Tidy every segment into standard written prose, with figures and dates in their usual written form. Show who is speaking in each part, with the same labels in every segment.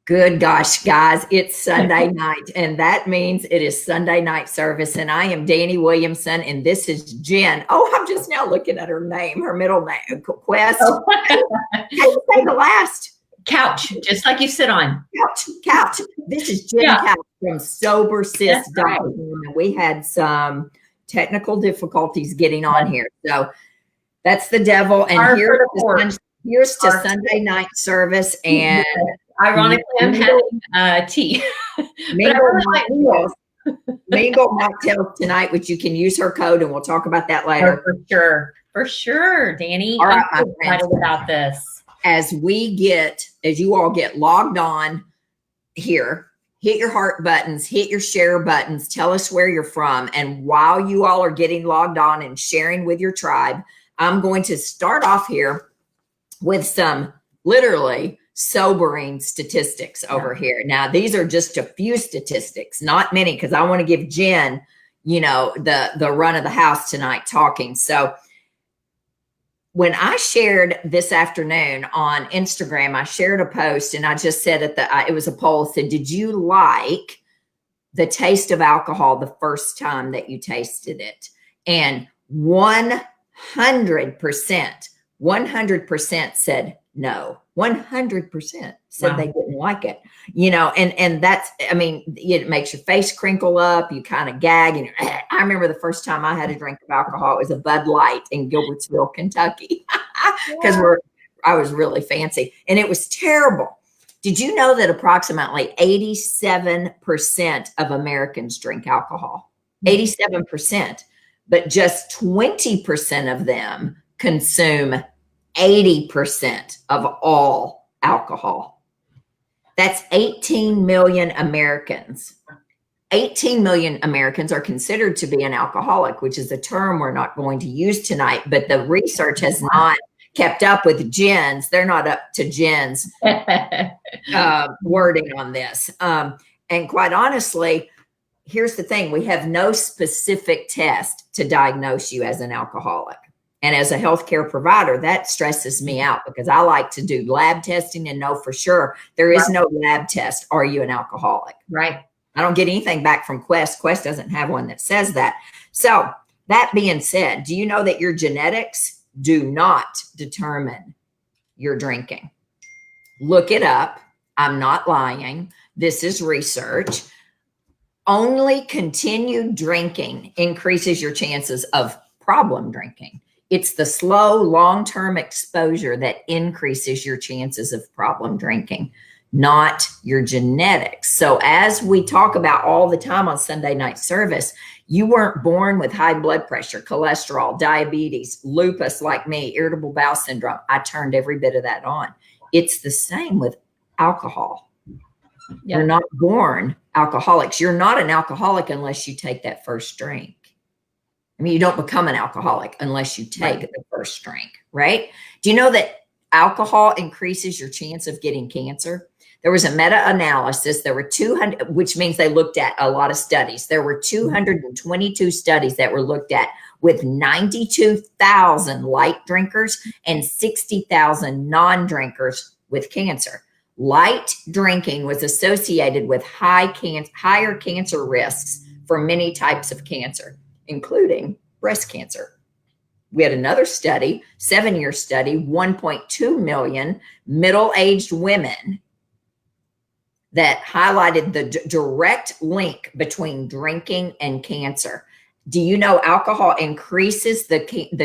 Speaker 1: Good gosh, guys, it's Sunday night, and that means it is Sunday night service. And I am Dani Williamson, and this is Jen. Oh, I'm just now looking at her name, her middle name, Quest. Oh. How do you say the last?
Speaker 2: Couch, just like you sit on.
Speaker 1: Couch. This is Jen Couch from Sober Sis. Right. We had some technical difficulties getting on here, so that's the devil. And here's to Sunday night service. And
Speaker 2: ironically, I'm having tea.
Speaker 1: Mingle might tell us tonight, which you can use her code, and we'll talk about that later.
Speaker 2: For sure, Dani.
Speaker 1: All right,
Speaker 2: I'm excited about this.
Speaker 1: As you all get logged on here, hit your heart buttons, hit your share buttons, tell us where you're from. And while you all are getting logged on and sharing with your tribe, I'm going to start off here with some literally sobering statistics over here. Now, these are just a few statistics, not many, because I want to give Jen, the run of the house tonight talking. So when I shared this afternoon on Instagram, I shared a post and I just said it was a poll, said, did you like the taste of alcohol the first time that you tasted it? And 100% said no. 100% said they didn't like it, and that's, it makes your face crinkle up. You kind of gag. And I remember the first time I had a drink of alcohol, it was a Bud Light in Gilbertsville, Kentucky, because I was really fancy and it was terrible. Did you know that approximately 87% of Americans drink alcohol? 87%, but just 20% of them consume 80% of all alcohol. That's 18 million Americans. 18 million Americans are considered to be an alcoholic, which is a term we're not going to use tonight, but the research has not kept up with Jen's. They're not up to Jen's wording on this. And quite honestly, here's the thing. We have no specific test to diagnose you as an alcoholic. And as a healthcare provider, that stresses me out because I like to do lab testing and know for sure there is no lab test. Are you an alcoholic?
Speaker 2: Right.
Speaker 1: I don't get anything back from Quest. Quest doesn't have one that says that. So that being said, do you know that your genetics do not determine your drinking? Look it up. I'm not lying. This is research. Only continued drinking increases your chances of problem drinking. It's the slow, long-term exposure that increases your chances of problem drinking, not your genetics. So as we talk about all the time on Sunday night service, you weren't born with high blood pressure, cholesterol, diabetes, lupus like me, irritable bowel syndrome. I turned every bit of that on. It's the same with alcohol. You're not born alcoholics. You're not an alcoholic unless you take that first drink. You don't become an alcoholic unless you take the first drink, right? Do you know that alcohol increases your chance of getting cancer? There was a meta-analysis. There were 200, which means they looked at a lot of studies. There were 222 studies that were looked at with 92,000 light drinkers and 60,000 non-drinkers with cancer. Light drinking was associated with higher cancer risks for many types of cancer, including breast cancer. We had another study, 7-year study, 1.2 million middle-aged women that highlighted the direct link between drinking and cancer. Do you know alcohol increases the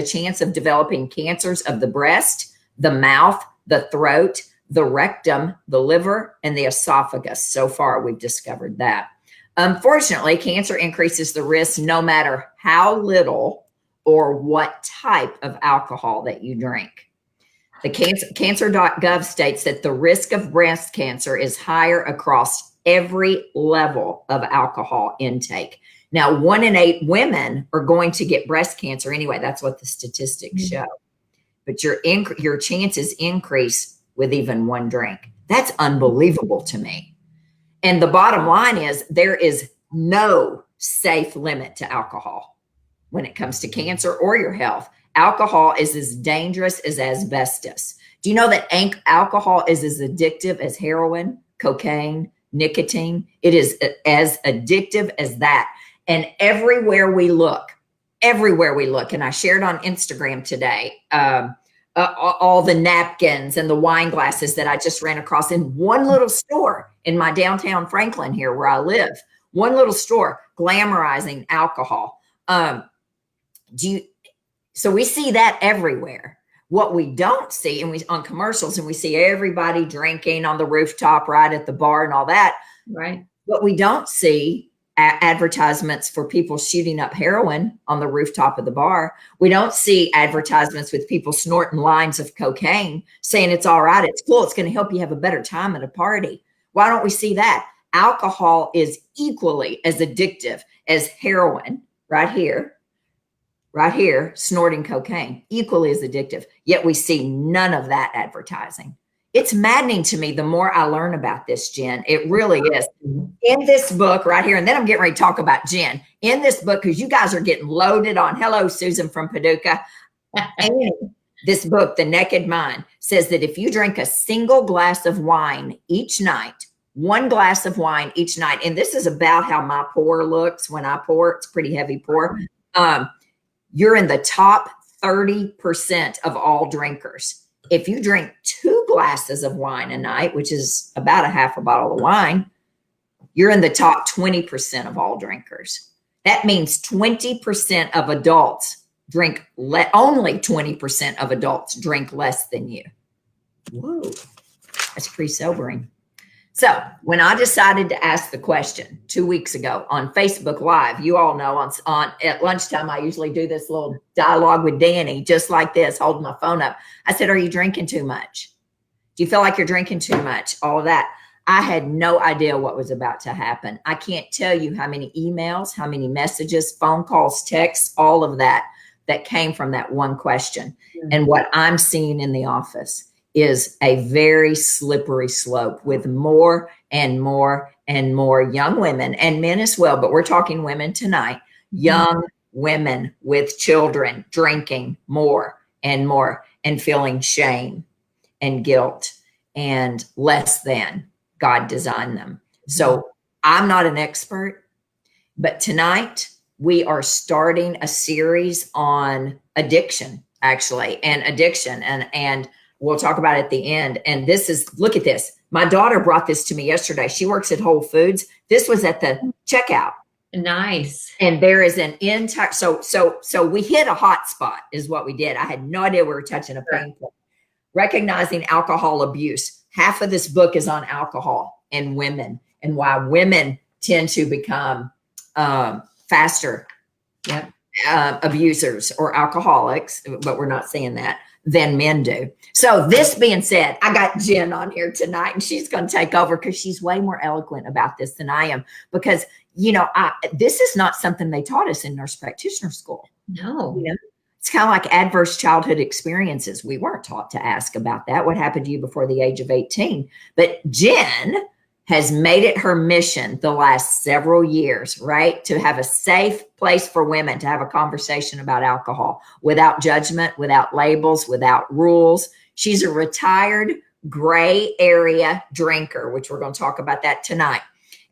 Speaker 1: chance of developing cancers of the breast, the mouth, the throat, the rectum, the liver, and the esophagus? So far, we've discovered that. Unfortunately, cancer increases the risk no matter how little or what type of alcohol that you drink. The cancer.gov states that the risk of breast cancer is higher across every level of alcohol intake. Now, 1 in 8 women are going to get breast cancer anyway. That's what the statistics show. But your chances increase with even one drink. That's unbelievable to me. And the bottom line is there is no safe limit to alcohol when it comes to cancer or your health. Alcohol is as dangerous as asbestos. Do you know that alcohol is as addictive as heroin, cocaine, nicotine. It is as addictive as that. And everywhere we look, and I shared on Instagram today, all the napkins and the wine glasses that I just ran across in one little store in my downtown Franklin here where I live, one little store glamorizing alcohol. So we see that everywhere. What we don't see, and we on commercials, and we see everybody drinking on the rooftop right at the bar and all that.
Speaker 2: Right.
Speaker 1: What we don't see advertisements for people shooting up heroin on the rooftop of the bar. We don't see advertisements with people snorting lines of cocaine saying it's all right, it's cool, it's going to help you have a better time at a party. Why don't we see that? Alcohol is equally as addictive as heroin right here, snorting cocaine, equally as addictive. Yet we see none of that advertising. It's maddening to me the more I learn about this, Jen. It really is. In this book right here, and then I'm getting ready to talk about Jen. In this book, because you guys are getting loaded on, hello, Susan from Paducah. And this book, The Naked Mind, says that if you drink a single glass of wine each night, one glass of wine each night, and this is about how my pour looks when I pour, it's pretty heavy pour. You're in the top 30% of all drinkers. If you drink 2 glasses of wine a night, which is about a half a bottle of wine, you're in the top 20% of all drinkers. That means 20% of adults drink only 20% of adults drink less than you. Whoa, that's pretty sobering. So when I decided to ask the question 2 weeks ago on Facebook Live, you all know on at lunchtime, I usually do this little dialogue with Dani, just like this, holding my phone up. I said, are you drinking too much? Do you feel like you're drinking too much? All of that. I had no idea what was about to happen. I can't tell you how many emails, how many messages, phone calls, texts, all of that came from that one question. Mm-hmm. And what I'm seeing in the office is a very slippery slope with more and more and more young women and men as well. But we're talking women tonight, young women with children drinking more and more and feeling shame and guilt and less than God designed them. So I'm not an expert, but tonight we are starting a series on addiction, actually, and addiction. And we'll talk about it at the end. And this is, look at this. My daughter brought this to me yesterday. She works at Whole Foods. This was at the checkout.
Speaker 2: Nice.
Speaker 1: And there is an entire, so we hit a hot spot is what we did. I had no idea we were touching a pain point. Recognizing alcohol abuse. Half of this book is on alcohol and women and why women tend to become faster abusers or alcoholics, but we're not saying that, than men do. So this being said, I got Jen on here tonight and she's going to take over because she's way more eloquent about this than I am because, this is not something they taught us in nurse practitioner school.
Speaker 2: No.
Speaker 1: It's kind of like adverse childhood experiences. We weren't taught to ask about that. What happened to you before the age of 18? But Jen has made it her mission the last several years, right? To have a safe place for women to have a conversation about alcohol without judgment, without labels, without rules. She's a retired gray area drinker, which we're going to talk about that tonight.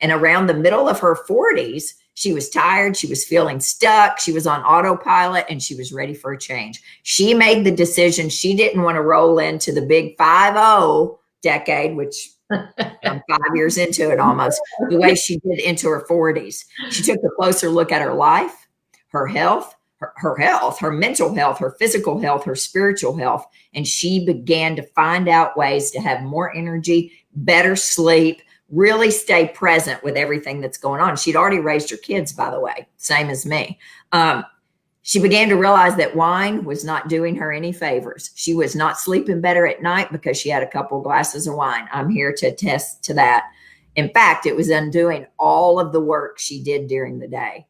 Speaker 1: And around the middle of her 40s, she was tired. She was feeling stuck. She was on autopilot and she was ready for a change. She made the decision. She didn't want to roll into the big 5-0 decade, which I'm 5 years into it almost, the way she did into her 40s. She took a closer look at her life, her health, her mental health, her physical health, her spiritual health. And she began to find out ways to have more energy, better sleep, really stay present with everything that's going on. She'd already raised her kids, by the way, same as me. She began to realize that wine was not doing her any favors. She was not sleeping better at night because she had a couple of glasses of wine. I'm here to attest to that. In fact, it was undoing all of the work she did during the day.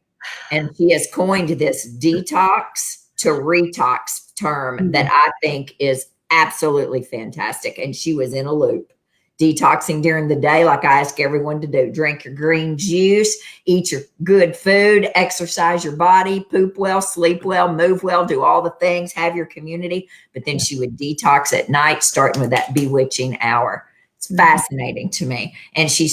Speaker 1: And she has coined this detox to retox term that I think is absolutely fantastic. And she was in a loop. Detoxing during the day, like I ask everyone to do. Drink your green juice, eat your good food, exercise your body, poop well, sleep well, move well, do all the things, have your community. But then she would detox at night, starting with that bewitching hour. It's fascinating to me. And she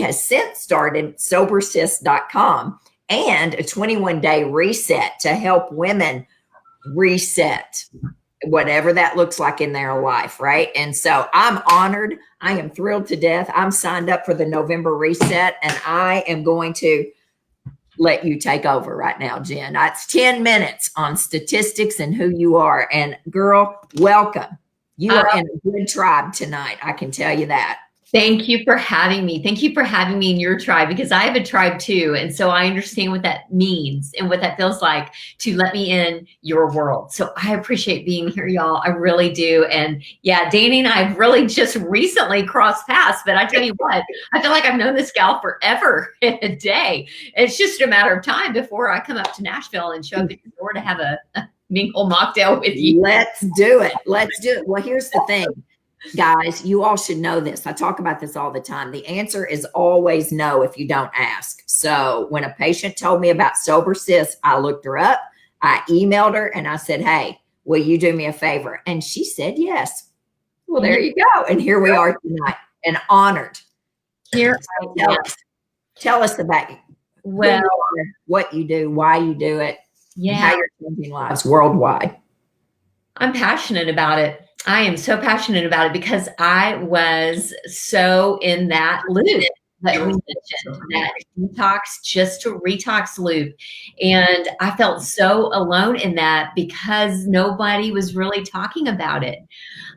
Speaker 1: has since started sobersis.com and a 21-day reset to help women reset whatever that looks like in their life, right? And so I'm honored. I am thrilled to death. I'm signed up for the November reset, and I am going to let you take over right now, Jen. It's 10 minutes on statistics and who you are. And girl, welcome. You are in a good tribe tonight. I can tell you that.
Speaker 2: Thank you for having me. Thank you for having me in your tribe, because I have a tribe too. And so I understand what that means and what that feels like to let me in your world. So I appreciate being here, y'all. I really do. And yeah, Dani and I have really just recently crossed paths, but I tell you what, I feel like I've known this gal forever in a day. It's just a matter of time before I come up to Nashville and show up at your door to have a mingle mocktail with you.
Speaker 1: Let's do it. Let's do it. Well, here's the thing. Guys, you all should know this. I talk about this all the time. The answer is always no if you don't ask. So when a patient told me about Sober Sis, I looked her up, I emailed her, and I said, hey, will you do me a favor? And she said yes. Well, there you go. And here we are tonight, and honored. Tell us about what you do, why you do it, and how you're changing lives worldwide.
Speaker 2: I'm passionate about it. I am so passionate about it because I was so in that loop that we mentioned, that detox just to retox loop. And I felt so alone in that because nobody was really talking about it.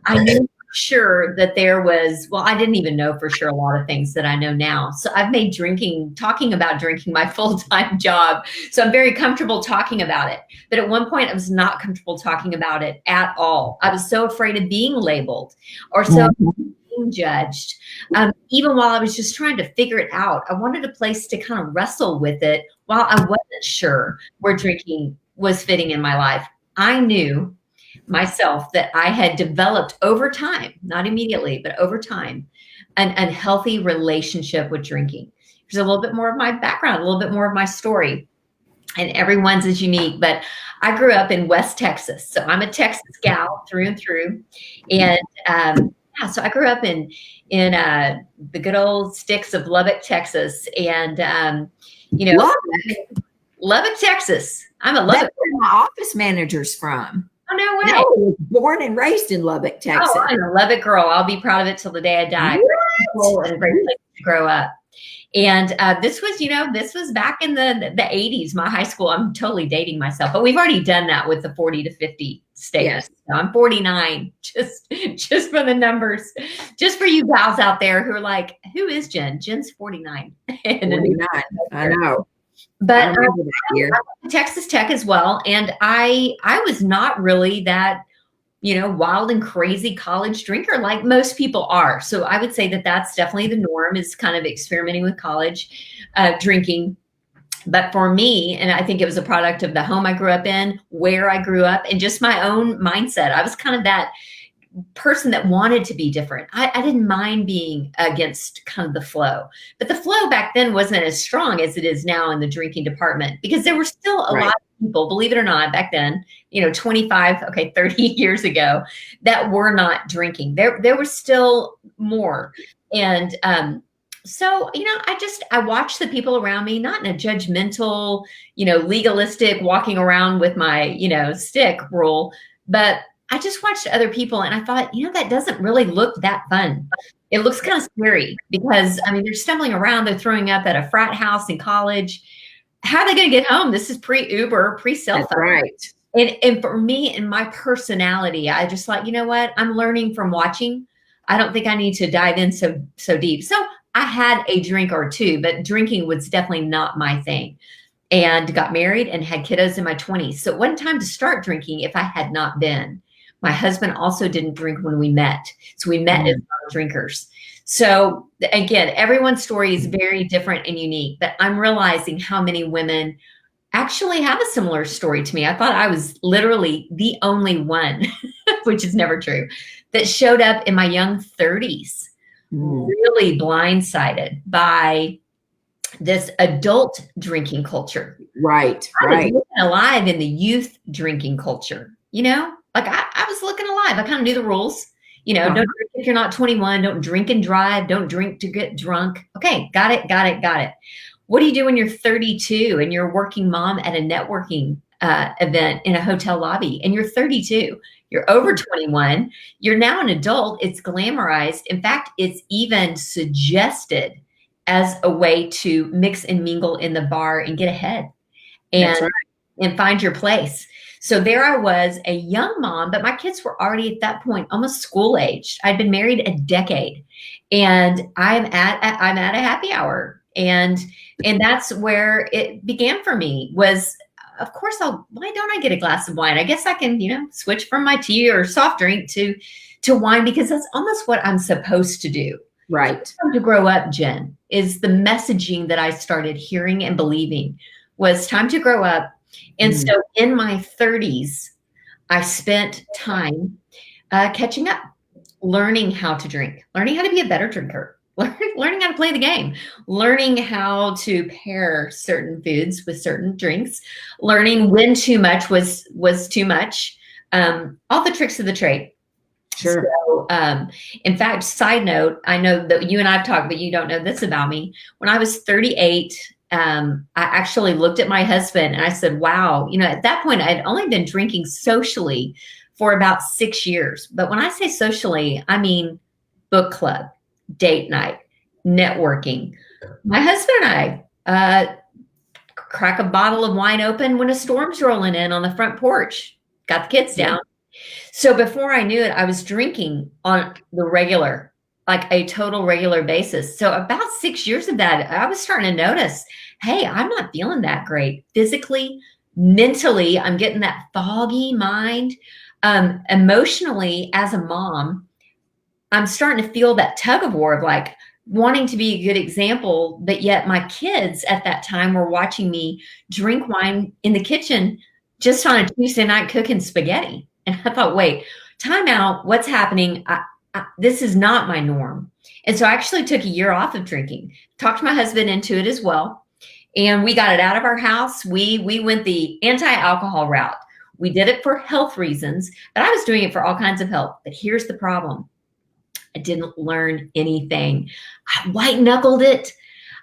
Speaker 2: I knew for sure that there was, well, I didn't even know for sure a lot of things that I know now. So I've made talking about drinking my full-time job. So I'm very comfortable talking about it. But at one point I was not comfortable talking about it at all. I was so afraid of being labeled or so being judged. Even while I was just trying to figure it out, I wanted a place to kind of wrestle with it while I wasn't sure where drinking was fitting in my life. I knew myself that I had developed over time, not immediately, but over time, an unhealthy relationship with drinking. There's a little bit more of my background, a little bit more of my story, and everyone's is unique. But I grew up in West Texas, so I'm a Texas gal through and through. And so I grew up in the good old sticks of Lubbock, Texas, and Lubbock, Texas. I'm a Lubbock.
Speaker 1: That's where my office manager's from.
Speaker 2: Oh, no way.
Speaker 1: No, I was born and raised in Lubbock, Texas.
Speaker 2: Oh, I'm a Lubbock girl. I'll be proud of it till the day I die. And a great place to grow up. And this was back in the 80s, my high school. I'm totally dating myself, but we've already done that with the 40 to 50 status. Yes. So I'm 49, just for the numbers, just for you gals out there who are like, who is Jen? Jen's 49.
Speaker 1: 49. I know.
Speaker 2: But I went to Texas Tech as well. And I was not really that, wild and crazy college drinker like most people are. So I would say that that's definitely the norm, is kind of experimenting with college drinking. But for me, and I think it was a product of the home I grew up in, where I grew up, and just my own mindset. I was kind of that person that wanted to be different. I didn't mind being against kind of the flow, but the flow back then wasn't as strong as it is now in the drinking department, because there were still a lot of people, believe it or not, back then, 30 years ago, that were not drinking. There was still more. And, so, I watched the people around me, not in a judgmental, legalistic walking around with my, stick rule, but I just watched other people and I thought, that doesn't really look that fun. It looks kind of scary because, they're stumbling around, they're throwing up at a frat house in college. How are they going to get home? This is pre-Uber, pre-cell phone.
Speaker 1: Right.
Speaker 2: And for me and my personality, I just thought, you know what? I'm learning from watching. I don't think I need to dive in so deep. So I had a drink or two, but drinking was definitely not my thing. And got married and had kiddos in my 20s. So it wasn't time to start drinking if I had not been. My husband also didn't drink when we met. So we met as drinkers. So again, everyone's story is very different and unique, but I'm realizing how many women actually have a similar story to me. I thought I was literally the only one, which is never true, that showed up in my young 30s, really blindsided by this adult drinking culture.
Speaker 1: Right.
Speaker 2: I was looking alive in the youth drinking culture, Like I was looking alive. I kind of knew the rules. Don't drink if you're not 21. Don't drink and drive. Don't drink to get drunk. Okay, got it. What do you do when you're 32 and you're a working mom at a networking event in a hotel lobby and you're 32? You're over 21. You're now an adult. It's glamorized. In fact, it's even suggested as a way to mix and mingle in the bar and get ahead and find your place. So there I was, a young mom, but my kids were already at that point almost school aged. I'd been married a decade, and I'm at a happy hour, and that's where it began for me. Was, of course, why don't I get a glass of wine? I guess I can, switch from my tea or soft drink to wine, because that's almost what I'm supposed to do.
Speaker 1: Right.
Speaker 2: To grow up, Jen, is the messaging that I started hearing and believing was time to grow up. And so in my 30s, I spent time catching up, learning how to drink, learning how to be a better drinker, learning how to play the game, learning how to pair certain foods with certain drinks, learning when too much was too much, all the tricks of the trade.
Speaker 1: Sure.
Speaker 2: So, in fact, side note, I know that you and I've talked, but you don't know this about me. When I was 38, I actually looked at my husband and I said, wow, at that point, I'd only been drinking socially for about 6 years. But when I say socially, I mean book club, date night, networking. My husband and I crack a bottle of wine open when a storm's rolling in on the front porch, got the kids down. So before I knew it, I was drinking on the regular, like a total regular basis. So about 6 years of that, I was starting to notice, hey, I'm not feeling that great physically, mentally. I'm getting that foggy mind. Emotionally, as a mom, I'm starting to feel that tug of war of like wanting to be a good example, but yet my kids at that time were watching me drink wine in the kitchen just on a Tuesday night cooking spaghetti. And I thought, wait, time out. What's happening? This is not my norm. And so I actually took a year off of drinking, talked my husband into it as well. And we got it out of our house. We went the anti-alcohol route. We did it for health reasons, but I was doing it for all kinds of health. But here's the problem. I didn't learn anything. I white knuckled it.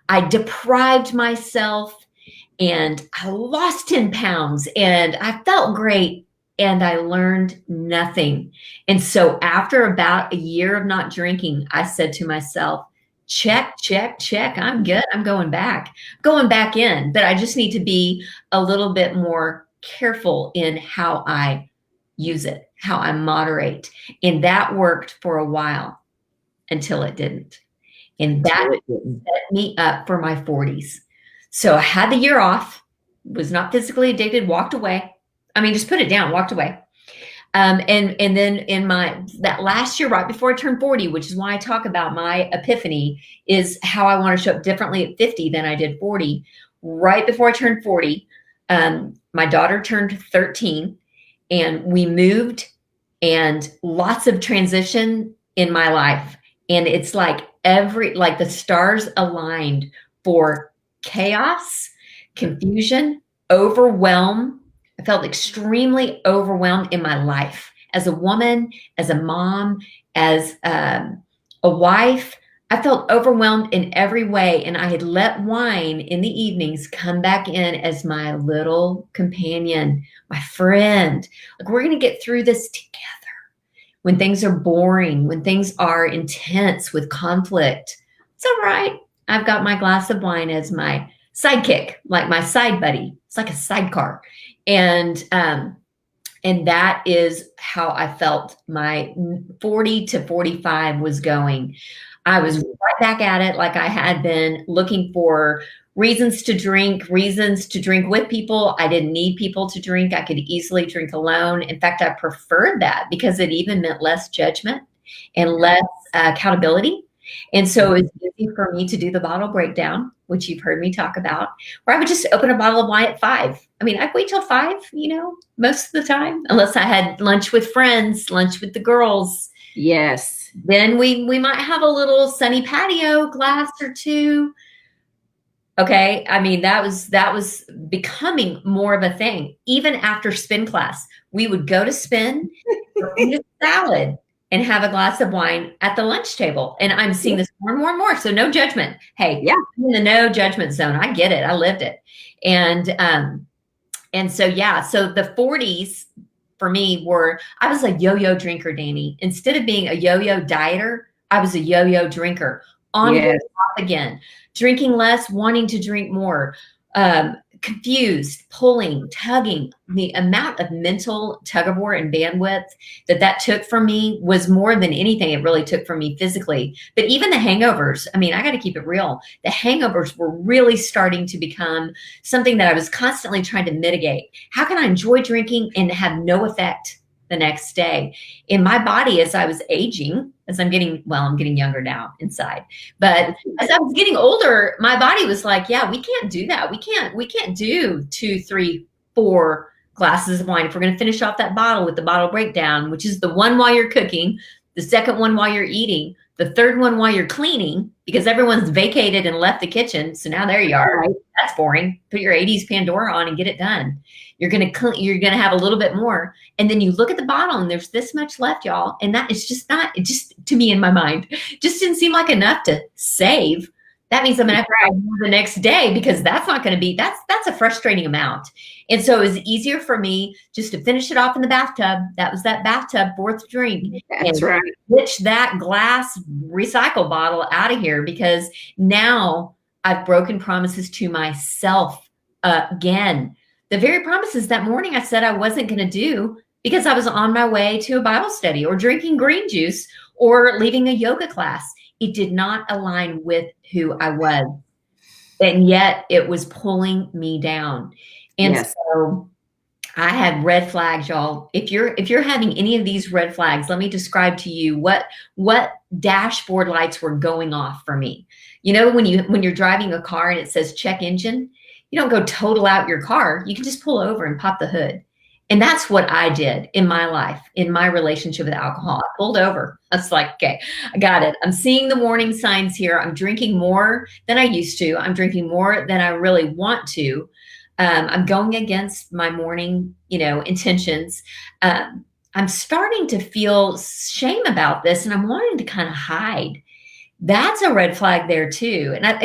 Speaker 2: I deprived myself and I lost 10 pounds and I felt great. And I learned nothing. And so after about a year of not drinking, I said to myself, check. I'm good. I'm going back in, but I just need to be a little bit more careful in how I use it, how I moderate. And that worked for a while until it didn't. And that set me up for my 40s. So I had the year off, was not physically addicted, walked away. I mean, just put it down, walked away. And then in that last year, right before I turned 40, which is why I talk about my epiphany, is how I want to show up differently at 50 than I did 40. Right before I turned 40, my daughter turned 13 and we moved, and lots of transition in my life. And it's like the stars aligned for chaos, confusion, overwhelm. I felt extremely overwhelmed in my life as a woman, as a mom, as a wife. I felt overwhelmed in every way. And I had let wine in the evenings come back in as my little companion, my friend. Like, we're going to get through this together. When things are boring, when things are intense with conflict, it's all right. I've got my glass of wine as my sidekick, like my side buddy. It's like a sidecar. And that is how I felt my 40 to 45 was going. I was right back at it, like I had been, looking for reasons to drink with people. I didn't need people to drink. I could easily drink alone. In fact, I preferred that because it even meant less judgment and less accountability. And so it was easy for me to do the bottle breakdown, which you've heard me talk about, where I would just open a bottle of wine at 5. I mean, I'd wait till 5, most of the time, unless I had lunch with friends, lunch with the girls.
Speaker 1: Yes.
Speaker 2: Then we might have a little sunny patio glass or two. Okay. I mean, that was becoming more of a thing. Even after spin class, we would go to spin, eat a salad, and have a glass of wine at the lunch table. And I'm seeing this more and more and more. So no judgment. Hey,
Speaker 1: Yeah.
Speaker 2: I'm in the no judgment zone. I get it. I lived it. And so, yeah, so the 40s for me I was a yo-yo drinker, Dani. Instead of being a yo-yo dieter, I was a yo-yo drinker. On and off again, drinking less, wanting to drink more, confused, pulling, tugging. The amount of mental tug of war and bandwidth that took from me was more than anything it really took from me physically. But even the hangovers, I mean, I got to keep it real. The hangovers were really starting to become something that I was constantly trying to mitigate. How can I enjoy drinking and have no effect the next day? In my body, as I was aging, as I'm getting younger now inside, but as I was getting older, my body was like, yeah, we can't do that. We can't do 2, 3, 4 glasses of wine. If we're going to finish off that bottle with the bottle breakdown, which is the one while you're cooking, the second one while you're eating, the third one while you're cleaning, because everyone's vacated and left the kitchen. So now there you are. Right. That's boring. Put your 80s Pandora on and get it done. You're going to have a little bit more. And then you look at the bottle and there's this much left, y'all. And that is just not, it just, to me in my mind, just didn't seem like enough to save. That means I'm going to have to have more the next day, because that's not going to be, that's a frustrating amount. And so it was easier for me just to finish it off in the bathtub. That was that bathtub fourth drink.
Speaker 1: That's right.
Speaker 2: Ditch that glass recycle bottle out of here, because now I've broken promises to myself again. The very promises that morning I said I wasn't going to do because I was on my way to a Bible study or drinking green juice or leaving a yoga class. It did not align with who I was. And yet it was pulling me down. And so I had red flags, y'all. If you're having any of these red flags, let me describe to you what dashboard lights were going off for me. You know, when you're driving a car and it says check engine, you don't go total out your car. You can just pull over and pop the hood. And that's what I did in my life, in my relationship with alcohol. I pulled over. I was like, okay, I got it. I'm seeing the warning signs here. I'm drinking more than I used to. I'm drinking more than I really want to. I'm going against my morning, intentions. I'm starting to feel shame about this, and I'm wanting to kind of hide. That's a red flag there too. And I'm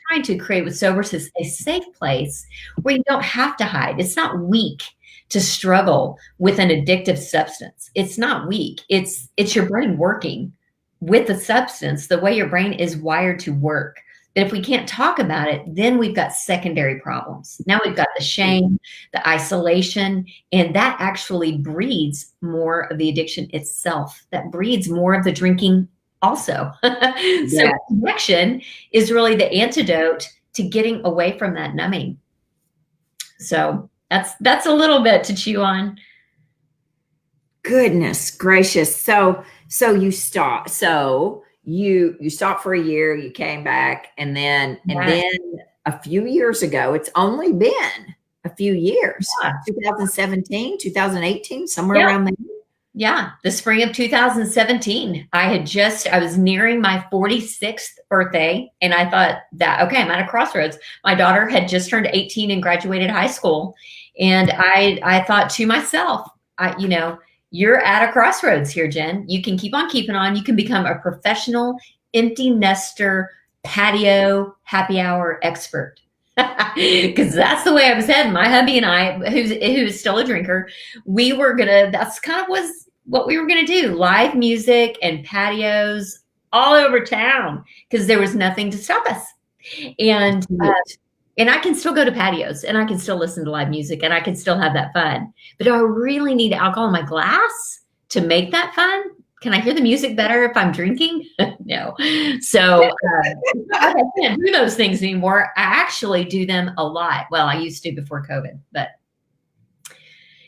Speaker 2: trying to create with Sober's a safe place where you don't have to hide. It's not weak to struggle with an addictive substance. It's not weak. It's your brain working with the substance the way your brain is wired to work. But if we can't talk about it, then we've got secondary problems. Now we've got the shame, the isolation, and that actually breeds more of the addiction itself. That breeds more of the drinking also. So connection is really the antidote to getting away from that numbing. So that's a little bit to chew on.
Speaker 1: Goodness gracious. So you stopped. So you stopped for a year, you came back, and then a few years ago, it's only been a few years, 2017, 2018, somewhere around there.
Speaker 2: Yeah, the spring of 2017. I was nearing my 46th birthday, and I thought that, okay, I'm at a crossroads. My daughter had just turned 18 and graduated high school. And I thought to myself, you're at a crossroads here, Jen. You can keep on keeping on. You can become a professional empty nester patio happy hour expert. Because that's the way I was heading. My hubby and I, who's still a drinker, that's kind of was what we were gonna do. Live music and patios all over town, because there was nothing to stop us. And I can still go to patios, and I can still listen to live music, and I can still have that fun. But do I really need alcohol in my glass to make that fun? Can I hear the music better if I'm drinking? No. So I can't do those things anymore. I actually do them a lot. Well, I used to before COVID, but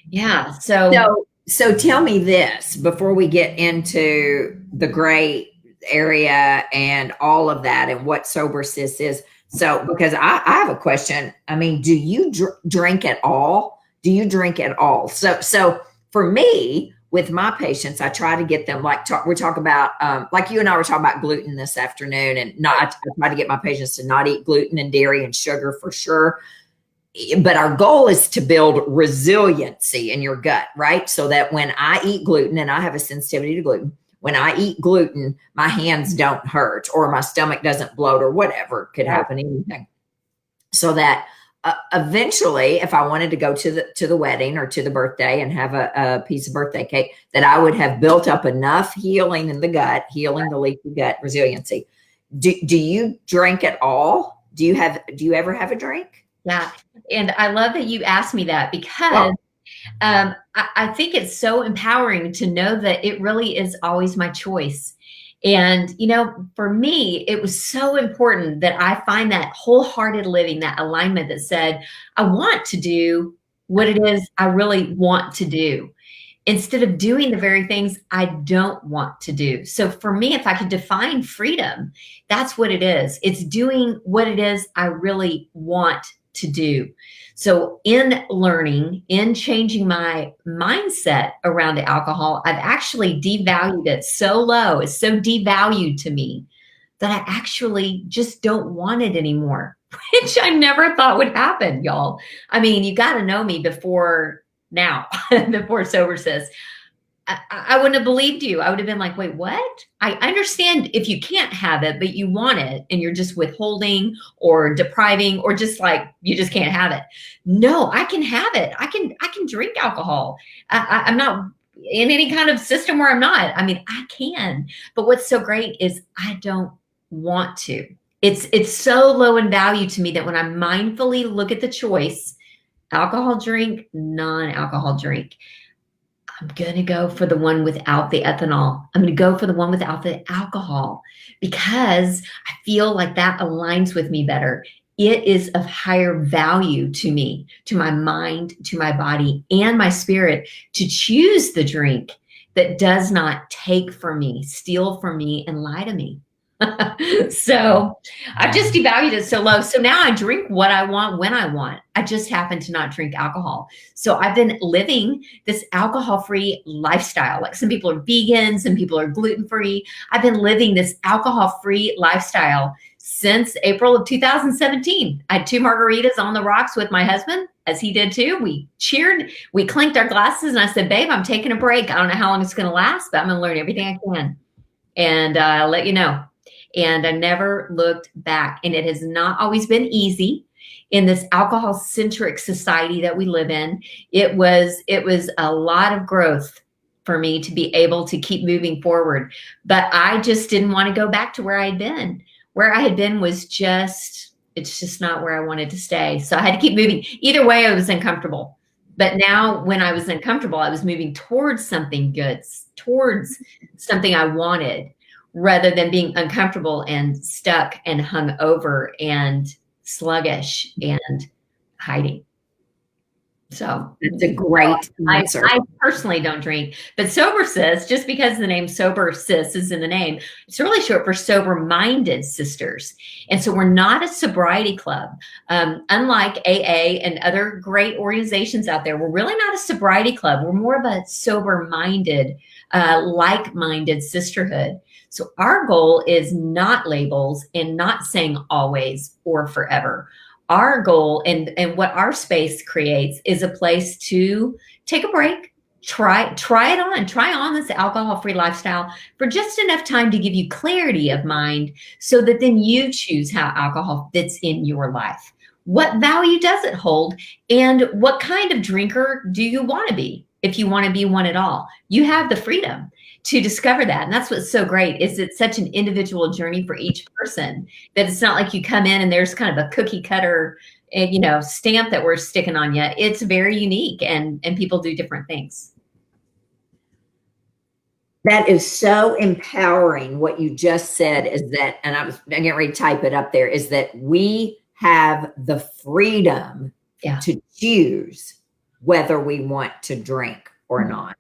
Speaker 2: yeah. So
Speaker 1: tell me this before we get into the gray area and all of that and what sober sis is. So, because I have a question. I mean, do you drink at all? Do you drink at all? So for me, with my patients, I try to get them we talk about, like you and I were talking about gluten this afternoon, and I try to get my patients to not eat gluten and dairy and sugar for sure. But our goal is to build resiliency in your gut, right? So that when I eat gluten, and I have a sensitivity to gluten, when I eat gluten, my hands don't hurt or my stomach doesn't bloat or whatever could happen, anything. So that eventually, if I wanted to go to the wedding or to the birthday and have a piece of birthday cake, that I would have built up enough healing in the gut, healing the leaky gut resiliency. Do you drink at all? Do you ever have a drink?
Speaker 2: Yeah. And I love that you asked me that, because I think it's so empowering to know that it really is always my choice. And, for me, it was so important that I find that wholehearted living, that alignment that said, I want to do what it is I really want to do, instead of doing the very things I don't want to do. So for me, if I could define freedom, that's what it is. It's doing what it is I really want to do. So in learning, in changing my mindset around alcohol, I've actually devalued it so low. It's so devalued to me that I actually just don't want it anymore, which I never thought would happen, y'all. I mean, you got to know me before now, before Sober Sis. I wouldn't have believed you. I would have been like, wait, what? I understand if you can't have it, but you want it and you're just withholding or depriving, or just like, you just can't have it. No, I can have it. I can drink alcohol. I'm not in any kind of system where I'm not. I mean, I can, but what's so great is I don't want to. It's so low in value to me that when I mindfully look at the choice, alcohol drink, non-alcohol drink, I'm going to go for the one without the ethanol. I'm going to go for the one without the alcohol, because I feel like that aligns with me better. It is of higher value to me, to my mind, to my body, and my spirit, to choose the drink that does not take from me, steal from me, and lie to me. So I've just devalued it so low. So now I drink what I want when I want. I just happen to not drink alcohol. So I've been living this alcohol-free lifestyle. Like some people are vegan, some people are gluten-free. I've been living this alcohol-free lifestyle since April of 2017. I had 2 margaritas on the rocks with my husband, as he did too. We cheered, we clinked our glasses, and I said, babe, I'm taking a break. I don't know how long it's going to last, but I'm going to learn everything I can. And I'll let you know. And I never looked back. And it has not always been easy in this alcohol-centric society that we live in. It was a lot of growth for me to be able to keep moving forward. But I just didn't want to go back to where I had been. Where I had been was it's just not where I wanted to stay. So I had to keep moving. Either way, I was uncomfortable. But now when I was uncomfortable, I was moving towards something good, towards something I wanted, rather than being uncomfortable and stuck and hung over and sluggish and hiding. So
Speaker 1: that's a great answer.
Speaker 2: I personally don't drink, but Sober Sis, just because the name Sober Sis is in the name, it's really short for sober-minded sisters. And so we're not a sobriety club. Unlike AA and other great organizations out there, we're really not a sobriety club. We're more of a sober-minded, like-minded sisterhood. So our goal is not labels and not saying always or forever. Our goal and what our space creates is a place to take a break, try on this alcohol-free lifestyle for just enough time to give you clarity of mind, so that then you choose how alcohol fits in your life. What value does it hold? And what kind of drinker do you want to be? If you want to be one at all, you have the freedom to discover that. And that's what's so great, is it's such an individual journey for each person, that it's not like you come in and there's kind of a cookie cutter, stamp that we're sticking on you. It's very unique, and people do different things.
Speaker 1: That is so empowering. What you just said is that, and I'm getting ready to type it up there, is that we have the freedom to choose whether we want to drink or not.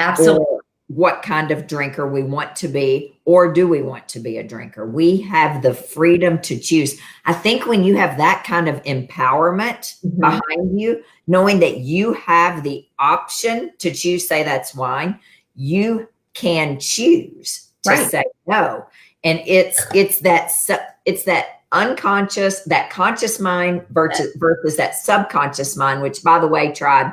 Speaker 2: Absolutely.
Speaker 1: Or what kind of drinker we want to be, or do we want to be a drinker? We have the freedom to choose. I think when you have that kind of empowerment behind you, knowing that you have the option to choose, say that's wine, you can choose to say no. And it's that unconscious, that conscious mind versus that subconscious mind, which, by the way, tribe,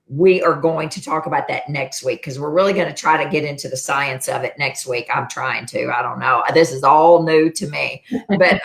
Speaker 1: we are going to talk about that next week, because we're really going to try to get into the science of it next week. I'm trying to. I don't know. This is all new to me. But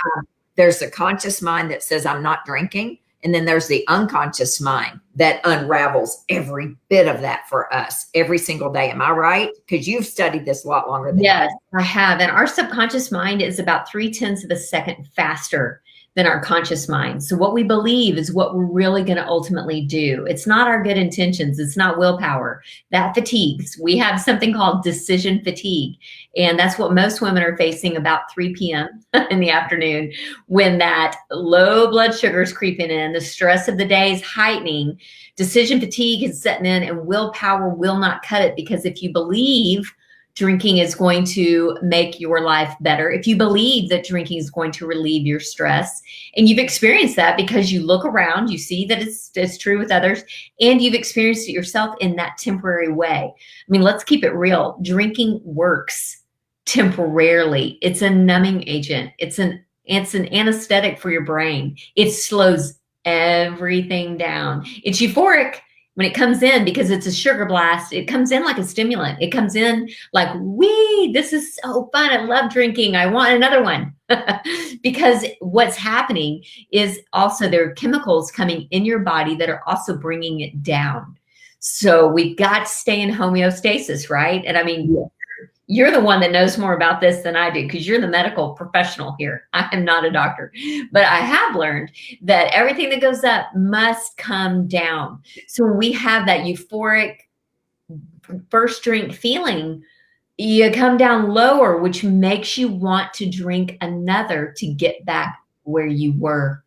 Speaker 1: there's the conscious mind that says I'm not drinking. And then there's the unconscious mind that unravels every bit of that for us every single day. Am I right? Because you've studied this a lot longer than
Speaker 2: Yes, I have. And our subconscious mind is about 0.3 of a second faster than our conscious mind. So what we believe is what we're really going to ultimately do. It's not our good intentions. It's not willpower. That fatigues. We have something called decision fatigue. And that's what most women are facing about 3 p.m. in the afternoon, when that low blood sugar is creeping in, the stress of the day is heightening, decision fatigue is setting in, and willpower will not cut it. Because if you believe drinking is going to make your life better, if you believe that drinking is going to relieve your stress, and you've experienced that because you look around, you see that it's true with others, and you've experienced it yourself in that temporary way. I mean, let's keep it real. Drinking works temporarily. It's a numbing agent. It's an anesthetic for your brain. It slows everything down. It's euphoric when it comes in because it's a sugar blast. It comes in like a stimulant. It comes in like, wee, this is so fun. I love drinking. I want another one. Because what's happening is also there are chemicals coming in your body that are also bringing it down. So we've got to stay in homeostasis, right? And I mean, you're the one that knows more about this than I do, because you're the medical professional here. I am not a doctor, but I have learned that everything that goes up must come down. So when we have that euphoric first drink feeling, you come down lower, which makes you want to drink another to get back where you were.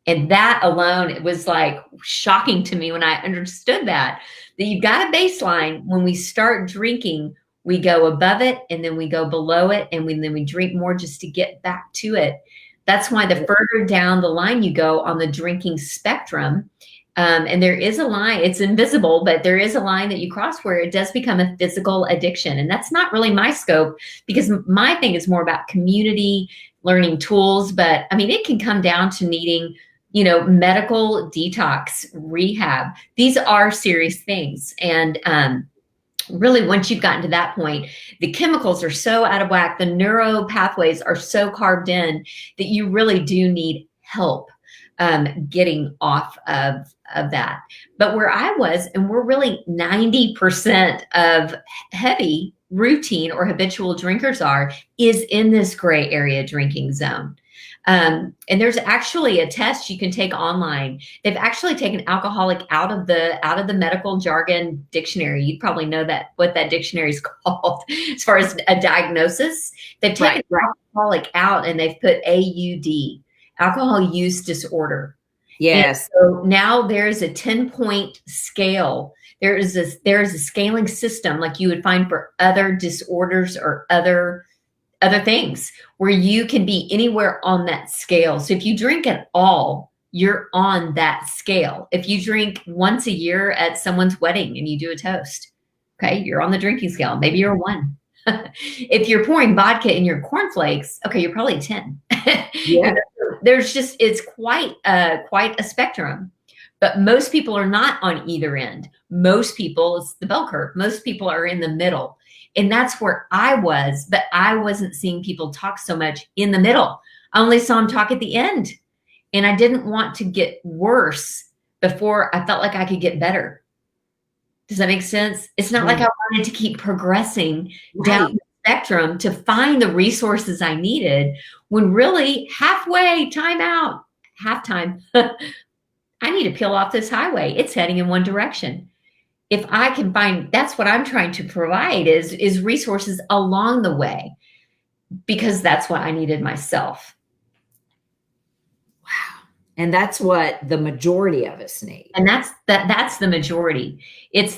Speaker 2: And that alone, it was like shocking to me when I understood that you've got a baseline. When we start drinking, we go above it, and then we go below it, and then we drink more just to get back to it. That's why the further down the line you go on the drinking spectrum, and there is a line, it's invisible, but there is a line that you cross where it does become a physical addiction. And that's not really my scope, because my thing is more about community, learning tools. But I mean, it can come down to needing, medical detox, rehab. These are serious things. And, really, once you've gotten to that point, the chemicals are so out of whack, the neuro pathways are so carved in that you really do need help getting off of that. But where I was, and we're really 90% of heavy routine or habitual drinkers is in this gray area drinking zone. And there's actually a test you can take online. They've actually taken alcoholic out of the medical jargon dictionary. You probably know what that dictionary is called as far as a diagnosis. They've taken alcoholic out, and they've put AUD, alcohol use disorder. Yes. And so now there's a 10-point scale. There is a scaling system like you would find for other disorders or other things, where you can be anywhere on that scale. So if you drink at all, you're on that scale. If you drink once a year at someone's wedding and you do a toast, okay, you're on the drinking scale. Maybe you're a 1. If you're pouring vodka in your cornflakes, okay, you're probably a 10. Yeah. It's quite a spectrum. But most people are not on either end. Most people, it's the bell curve. Most people are in the middle. And that's where I was, but I wasn't seeing people talk so much in the middle. I only saw them talk at the end. And I didn't want to get worse before I felt like I could get better. Does that make sense? It's not like I wanted to keep progressing down the spectrum to find the resources I needed, when really halfway, halftime, I need to peel off this highway. It's heading in one direction. If I can find, that's what I'm trying to provide is resources along the way, because that's what I needed myself.
Speaker 1: Wow. And that's what the majority of us need.
Speaker 2: And that's the majority. It's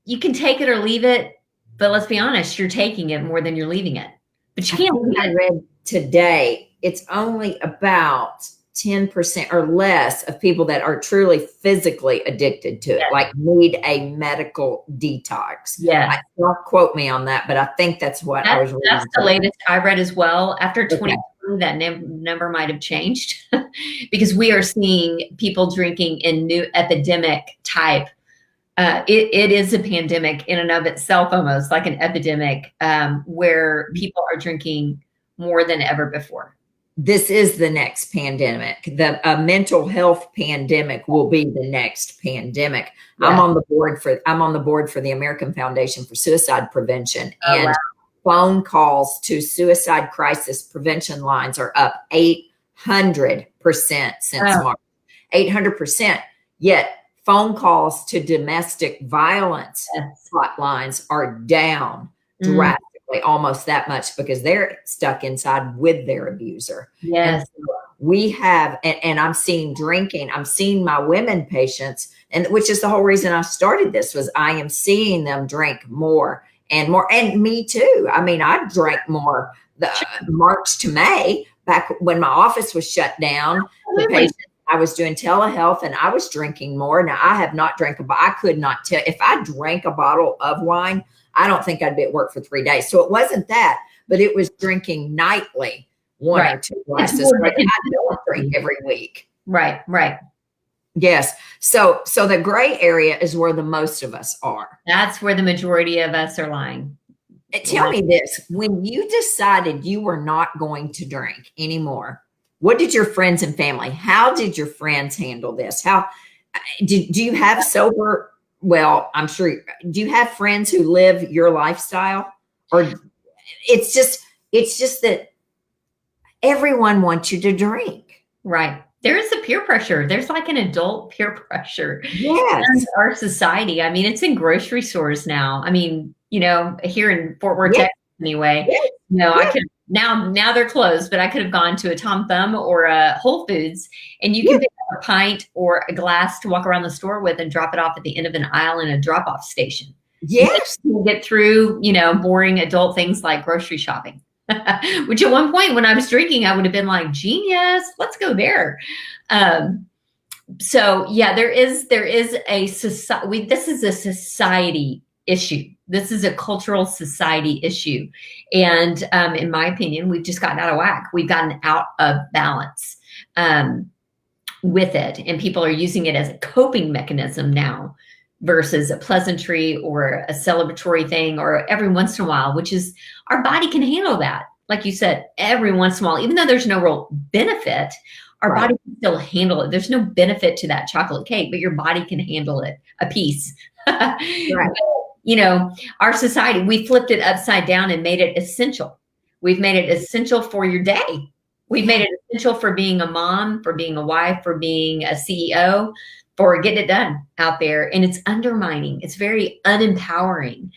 Speaker 2: you can take it or leave it, but let's be honest, you're taking it more than you're leaving it. But you can't.
Speaker 1: I read today, it's only about 10% or less of people that are truly physically addicted to it, like need a medical detox.
Speaker 2: Yeah.
Speaker 1: Don't quote me on that, but I think that's what I was reading.
Speaker 2: That's the latest I read as well. After 2020, that number might have changed because we are seeing people drinking in new epidemic type it is a pandemic in and of itself, almost like an epidemic, where people are drinking more than ever before.
Speaker 1: This is the next pandemic. The mental health pandemic will be the next pandemic. Yeah. I'm on the board for the American Foundation for Suicide Prevention, and wow. Phone calls to suicide crisis prevention lines are up 800% since March. 800%. Yet phone calls to domestic violence hotlines are down drastically, almost that much, because they're stuck inside with their abuser.
Speaker 2: Yes.
Speaker 1: So we have, and I'm seeing drinking. I'm seeing my women patients, and which is the whole reason I started this, was I am seeing them drink more and more, and me too. I mean, I drank more the March to May, back when my office was shut down. The patients, I was doing telehealth, and I was drinking more. Now, I have not drank I could not tell if I drank a bottle of wine, I don't think I'd be at work for 3 days. So it wasn't that, but it was drinking nightly, one or two glasses. I don't drink every week.
Speaker 2: Right.
Speaker 1: Yes. So the gray area is where the most of us are.
Speaker 2: That's where the majority of us are lying.
Speaker 1: Tell me this, when you decided you were not going to drink anymore, what did your friends and family, how did your friends handle this? How do you have sober? Well, I'm sure. Do you have friends who live your lifestyle, or it's just that everyone wants you to drink?
Speaker 2: Right. There is a peer pressure. There's like an adult peer pressure.
Speaker 1: Yes.
Speaker 2: In our society. I mean, it's in grocery stores now. I mean, here in Fort Worth, Texas, anyway, I could, now they're closed, but I could have gone to a Tom Thumb or a Whole Foods, and you can pick up a pint or a glass to walk around the store with and drop it off at the end of an aisle in a drop-off station.
Speaker 1: Yes.
Speaker 2: You get through, boring adult things like grocery shopping. Which at one point when I was drinking, I would have been like, genius, let's go there. So yeah, there is a society. This is a society issue. This is a cultural society issue. And in my opinion, we've just gotten out of whack. We've gotten out of balance with it. And people are using it as a coping mechanism now versus a pleasantry or a celebratory thing, or every once in a while, which is, our body can handle that. Like you said, every once in a while, even though there's no real benefit, our body can still handle it. There's no benefit to that chocolate cake, but your body can handle it, a piece. Right. Our society, we flipped it upside down and made it essential. We've made it essential for your day. We've made it essential for being a mom, for being a wife, for being a CEO, for getting it done out there. And it's undermining. It's very unempowering.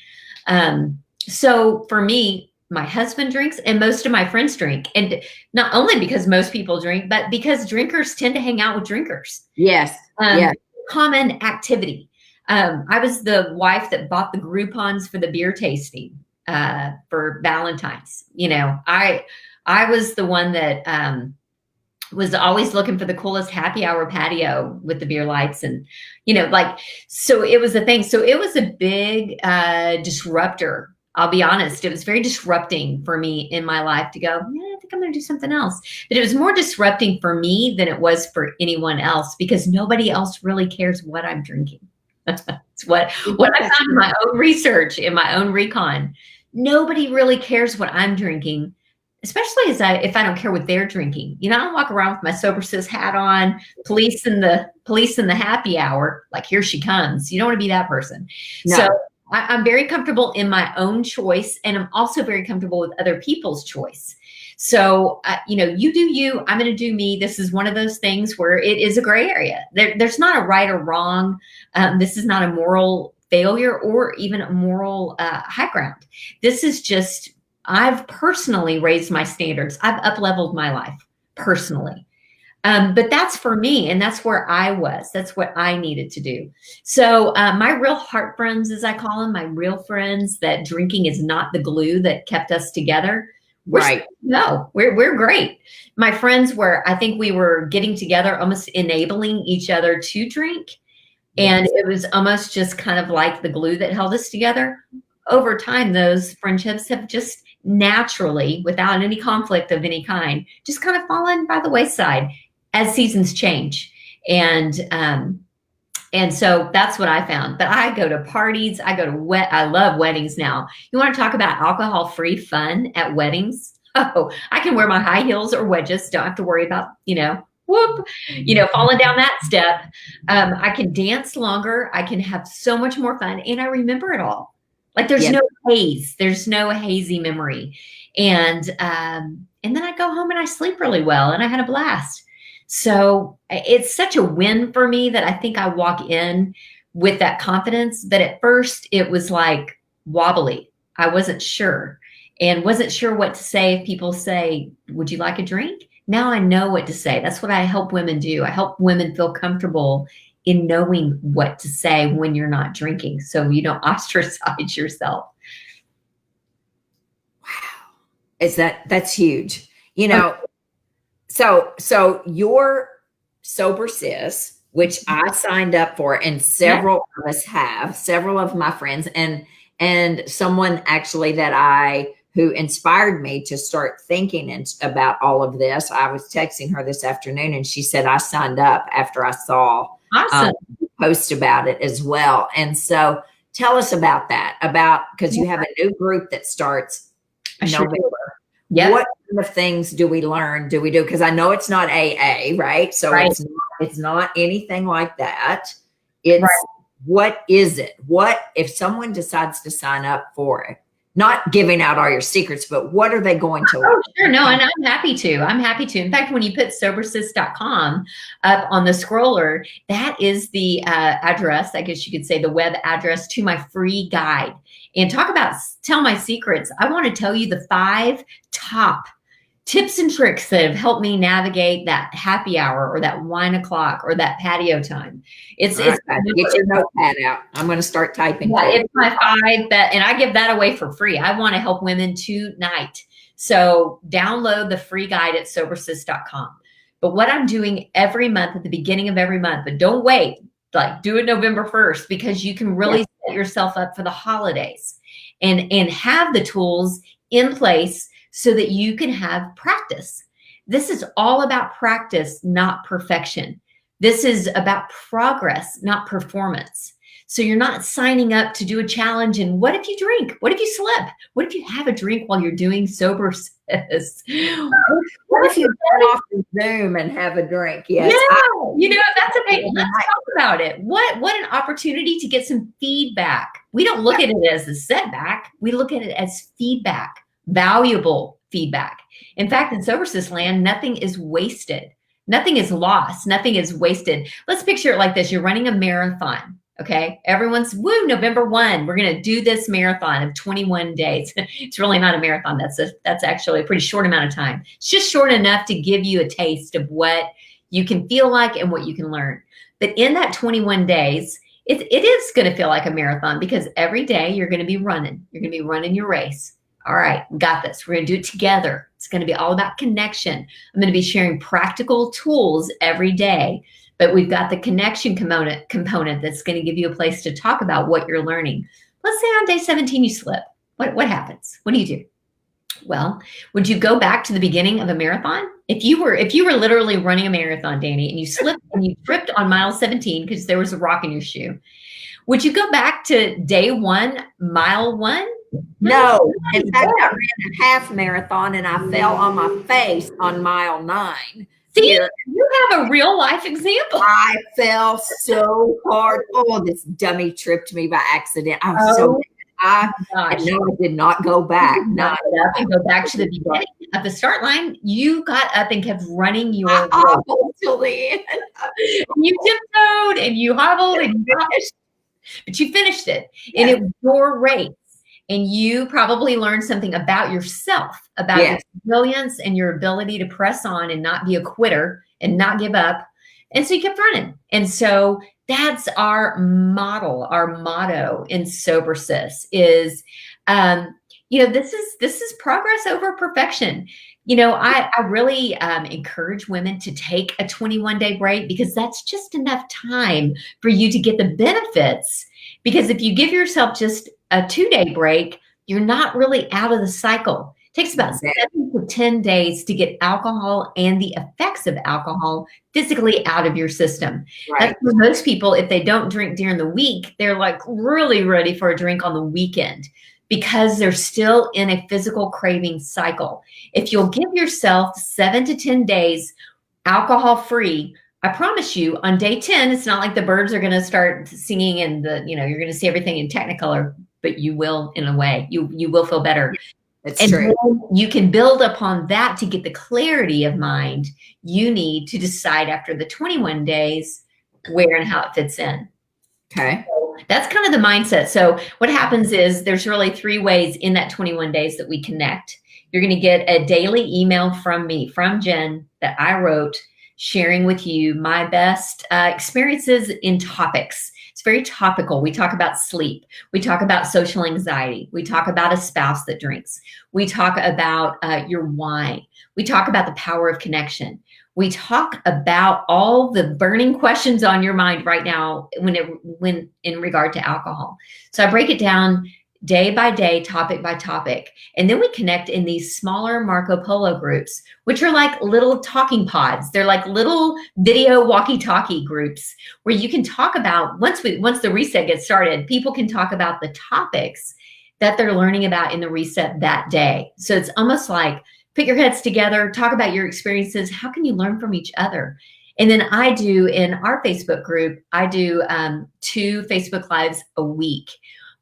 Speaker 2: So for me, my husband drinks and most of my friends drink. And not only because most people drink, but because drinkers tend to hang out with drinkers.
Speaker 1: Yes.
Speaker 2: Common activity. I was the wife that bought the Groupons for the beer tasting for Valentine's. I was the one that was always looking for the coolest happy hour patio with the beer lights, and so it was a thing. So it was a big disruptor. I'll be honest, it was very disrupting for me in my life to go, I think I'm going to do something else. But it was more disrupting for me than it was for anyone else, because nobody else really cares what I'm drinking. It's what I found in my own research, in my own recon. Nobody really cares what I'm drinking, especially if I don't care what they're drinking. I don't walk around with my sober sis hat on, police in the happy hour, like, here she comes. You don't want to be that person. No. So I'm very comfortable in my own choice, and I'm also very comfortable with other people's choice. So, you do you, I'm going to do me. This is one of those things where it is a gray area. There's not a right or wrong. This is not a moral failure or even a moral high ground. This is just, I've personally raised my standards. I've up-leveled my life personally. But that's for me, and that's where I was. That's what I needed to do. So my real heart friends, as I call them, my real friends, that drinking is not the glue that kept us together. We're great. My friends were, I think we were getting together, almost enabling each other to drink. And it was almost just kind of like the glue that held us together. Over time, those friendships have just naturally, without any conflict of any kind, just kind of fallen by the wayside as seasons change. And And so that's what I found. But I go to parties. I go to I love weddings now. You want to talk about alcohol-free fun at weddings? Oh, I can wear my high heels or wedges. Don't have to worry about, falling down that step. I can dance longer. I can have so much more fun. And I remember it all. Like there's no haze. There's no hazy memory. And then I go home and I sleep really well and I had a blast. So it's such a win for me that I think I walk in with that confidence. But at first it was like wobbly. I wasn't sure and wasn't sure what to say. If people say, would you like a drink? Now I know what to say. That's what I help women do. I help women feel comfortable in knowing what to say when you're not drinking, so you don't ostracize yourself.
Speaker 1: Wow. That's huge. So you're Sober Sis, which I signed up for, and several of us have, several of my friends, and someone actually who inspired me to start thinking about all of this. I was texting her this afternoon and she said, I signed up after I saw post about it as well. And so tell us about that, because you have a new group that starts November. Yep. What kind of things do we learn? Do we do? Because I know it's not AA, right? So it's not anything like that. It's what is it? What if someone decides to sign up for it? Not giving out all your secrets, but what are they going to learn?
Speaker 2: Oh, sure. No, and I'm happy to. In fact, when you put sobersis.com up on the scroller, that is the address, I guess you could say the web address to my free guide. And talk about Tell My Secrets. I want to tell you the 5 top tips and tricks that have helped me navigate that happy hour or that wine o'clock or that patio time. It's
Speaker 1: get your notepad out. I'm going to start typing.
Speaker 2: Yeah, it's my 5 and I give that away for free. I want to help women tonight. So download the free guide at sobersis.com. But what I'm doing every month at the beginning of every month, but don't wait, like do it November 1st, because you can really set yourself up for the holidays and have the tools in place so that you can have practice. This is all about practice, not perfection. This is about progress, not performance. So you're not signing up to do a challenge. And what if you drink? What if you slip? What if you have a drink while you're doing Sober Sis?
Speaker 1: What if you turn off the Zoom and have a drink? Yes.
Speaker 2: Yeah, that's okay. Let's talk about it. What an opportunity to get some feedback. We don't look at it as a setback. We look at it as feedback. Valuable feedback. In fact, in Sober Sis land, nothing is wasted. Nothing is lost. Nothing is wasted. Let's picture it like this. You're running a marathon. Okay. Everyone's November 1. We're going to do this marathon of 21 days. It's really not a marathon. That's actually a pretty short amount of time. It's just short enough to give you a taste of what you can feel like and what you can learn. But in that 21 days, it is going to feel like a marathon, because every day you're going to be running. You're going to be running your race. All right, we got this. We're going to do it together. It's going to be all about connection. I'm going to be sharing practical tools every day, but we've got the connection component that's going to give you a place to talk about what you're learning. Let's say on day 17 you slip. What happens? What do you do? Well, would you go back to the beginning of a marathon? If you were literally running a marathon, Dani, and you slipped and you tripped on mile 17 because there was a rock in your shoe, would you go back to day 1, mile 1?
Speaker 1: No. In fact, I ran a half marathon and I fell on my face on mile 9.
Speaker 2: See, you have a real life example.
Speaker 1: I fell so hard. Oh, this dummy tripped me by accident. I was so mad. I did not go back.
Speaker 2: Not up and go back to the beginning. At the start line, you got up and kept running your
Speaker 1: race. Till the end.
Speaker 2: You tiptoed and you hobbled and you finished. But you finished it. And it was your race. And you probably learned something about yourself, about your resilience and your ability to press on and not be a quitter and not give up. And so you kept running. And so that's our model, our motto in Sober Sis is, this is progress over perfection. I really encourage women to take a 21-day break, because that's just enough time for you to get the benefits. Because if you give yourself just a 2-day break, you're not really out of the cycle. takes about 7 to 10 days to get alcohol and the effects of alcohol physically out of your system.
Speaker 1: Right.
Speaker 2: That's for most people, if they don't drink during the week, they're like really ready for a drink on the weekend because they're still in a physical craving cycle. If you'll give yourself 7 to 10 days alcohol free, I promise you on day 10, it's not like the birds are going to start singing and you're going to see everything in Technicolor, but you will in a way. You will feel better.
Speaker 1: It's true.
Speaker 2: You can build upon that to get the clarity of mind you need to decide after the 21 days where and how it fits in.
Speaker 1: Okay.
Speaker 2: So that's kind of the mindset. So what happens is there's really 3 ways in that 21 days that we connect. You're going to get a daily email from me, from Jen, that I wrote, sharing with you my best experiences in topics. It's very topical. We talk about sleep. We talk about social anxiety. We talk about a spouse that drinks. We talk about your why. We talk about the power of connection. We talk about all the burning questions on your mind right now when in regard to alcohol. So I break it down day by day, topic by topic. And then we connect in these smaller Marco Polo groups, which are like little talking pods. They're like little video walkie-talkie groups where you can talk about, once the reset gets started, people can talk about the topics that they're learning about in the reset that day. So it's almost like put your heads together, talk about your experiences. How can you learn from each other? And then I do, in our Facebook group, I do 2 Facebook Lives a week.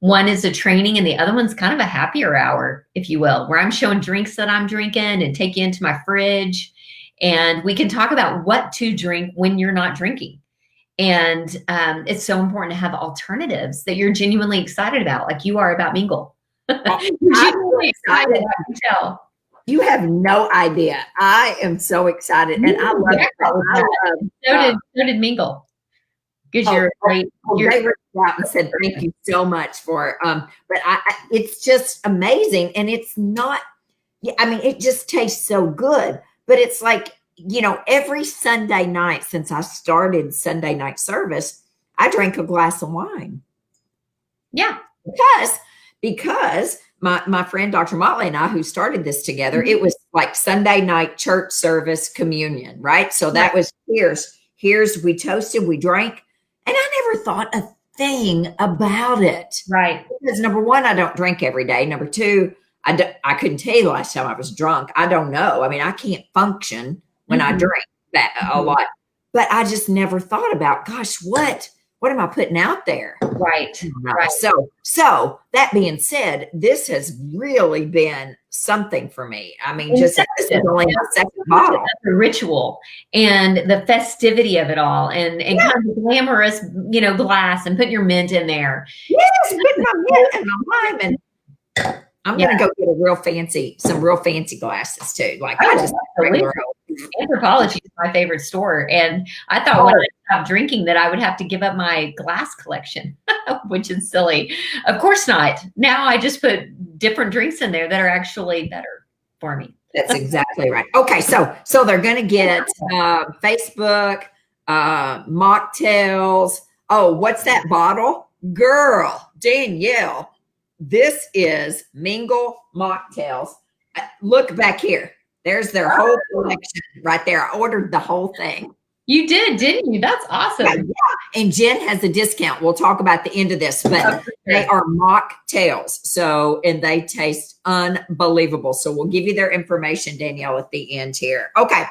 Speaker 2: One is a training and the other one's kind of a happier hour, if you will, where I'm showing drinks that I'm drinking and take you into my fridge. And we can talk about what to drink when you're not drinking. And it's so important to have alternatives that you're genuinely excited about, like you are about Mingle. You're genuinely excited, I can tell.
Speaker 1: You have no idea. I am so excited. And I love it.
Speaker 2: So did Mingle. Because you're great.
Speaker 1: They reached out and said, thank you so much for it. But it's just amazing. And it's not, it just tastes so good. But it's like, every Sunday night since I started Sunday night service, I drank a glass of wine.
Speaker 2: Yeah.
Speaker 1: Because my friend, Dr. Motley, and I, who started this together, it was like Sunday night church service communion, right? So that was here's, we toasted, we drank. And I never thought a thing about it.
Speaker 2: Right.
Speaker 1: Because number one, I don't drink every day. Number two, I couldn't tell you the last time I was drunk. I don't know. I can't function when I drink that a lot. But I just never thought about, gosh, what am I putting out there?
Speaker 2: Right. Right.
Speaker 1: So that being said, this has really been something for me. This is only my second bottle.
Speaker 2: The ritual and the festivity of it all, and kind of glamorous, glass, and putting your mint in there.
Speaker 1: Yes, putting my mint and my lime, and I'm gonna go get some real fancy glasses too. Like I just regular.
Speaker 2: Anthropology is my favorite store, and I thought when I stopped drinking that I would have to give up my glass collection, which is silly. Of course not. Now I just put different drinks in there that are actually better for me.
Speaker 1: That's exactly right. Okay, so they're going to get Facebook mocktails. Oh, what's that bottle? Girl, Danielle, this is Mingle mocktails. Look back here. There's their whole collection right there. I ordered the whole thing.
Speaker 2: You did, didn't you? That's awesome.
Speaker 1: Yeah. And Jen has a discount. We'll talk about the end of this, but they are mocktails. And they taste unbelievable. So we'll give you their information, Danielle, at the end here. Okay.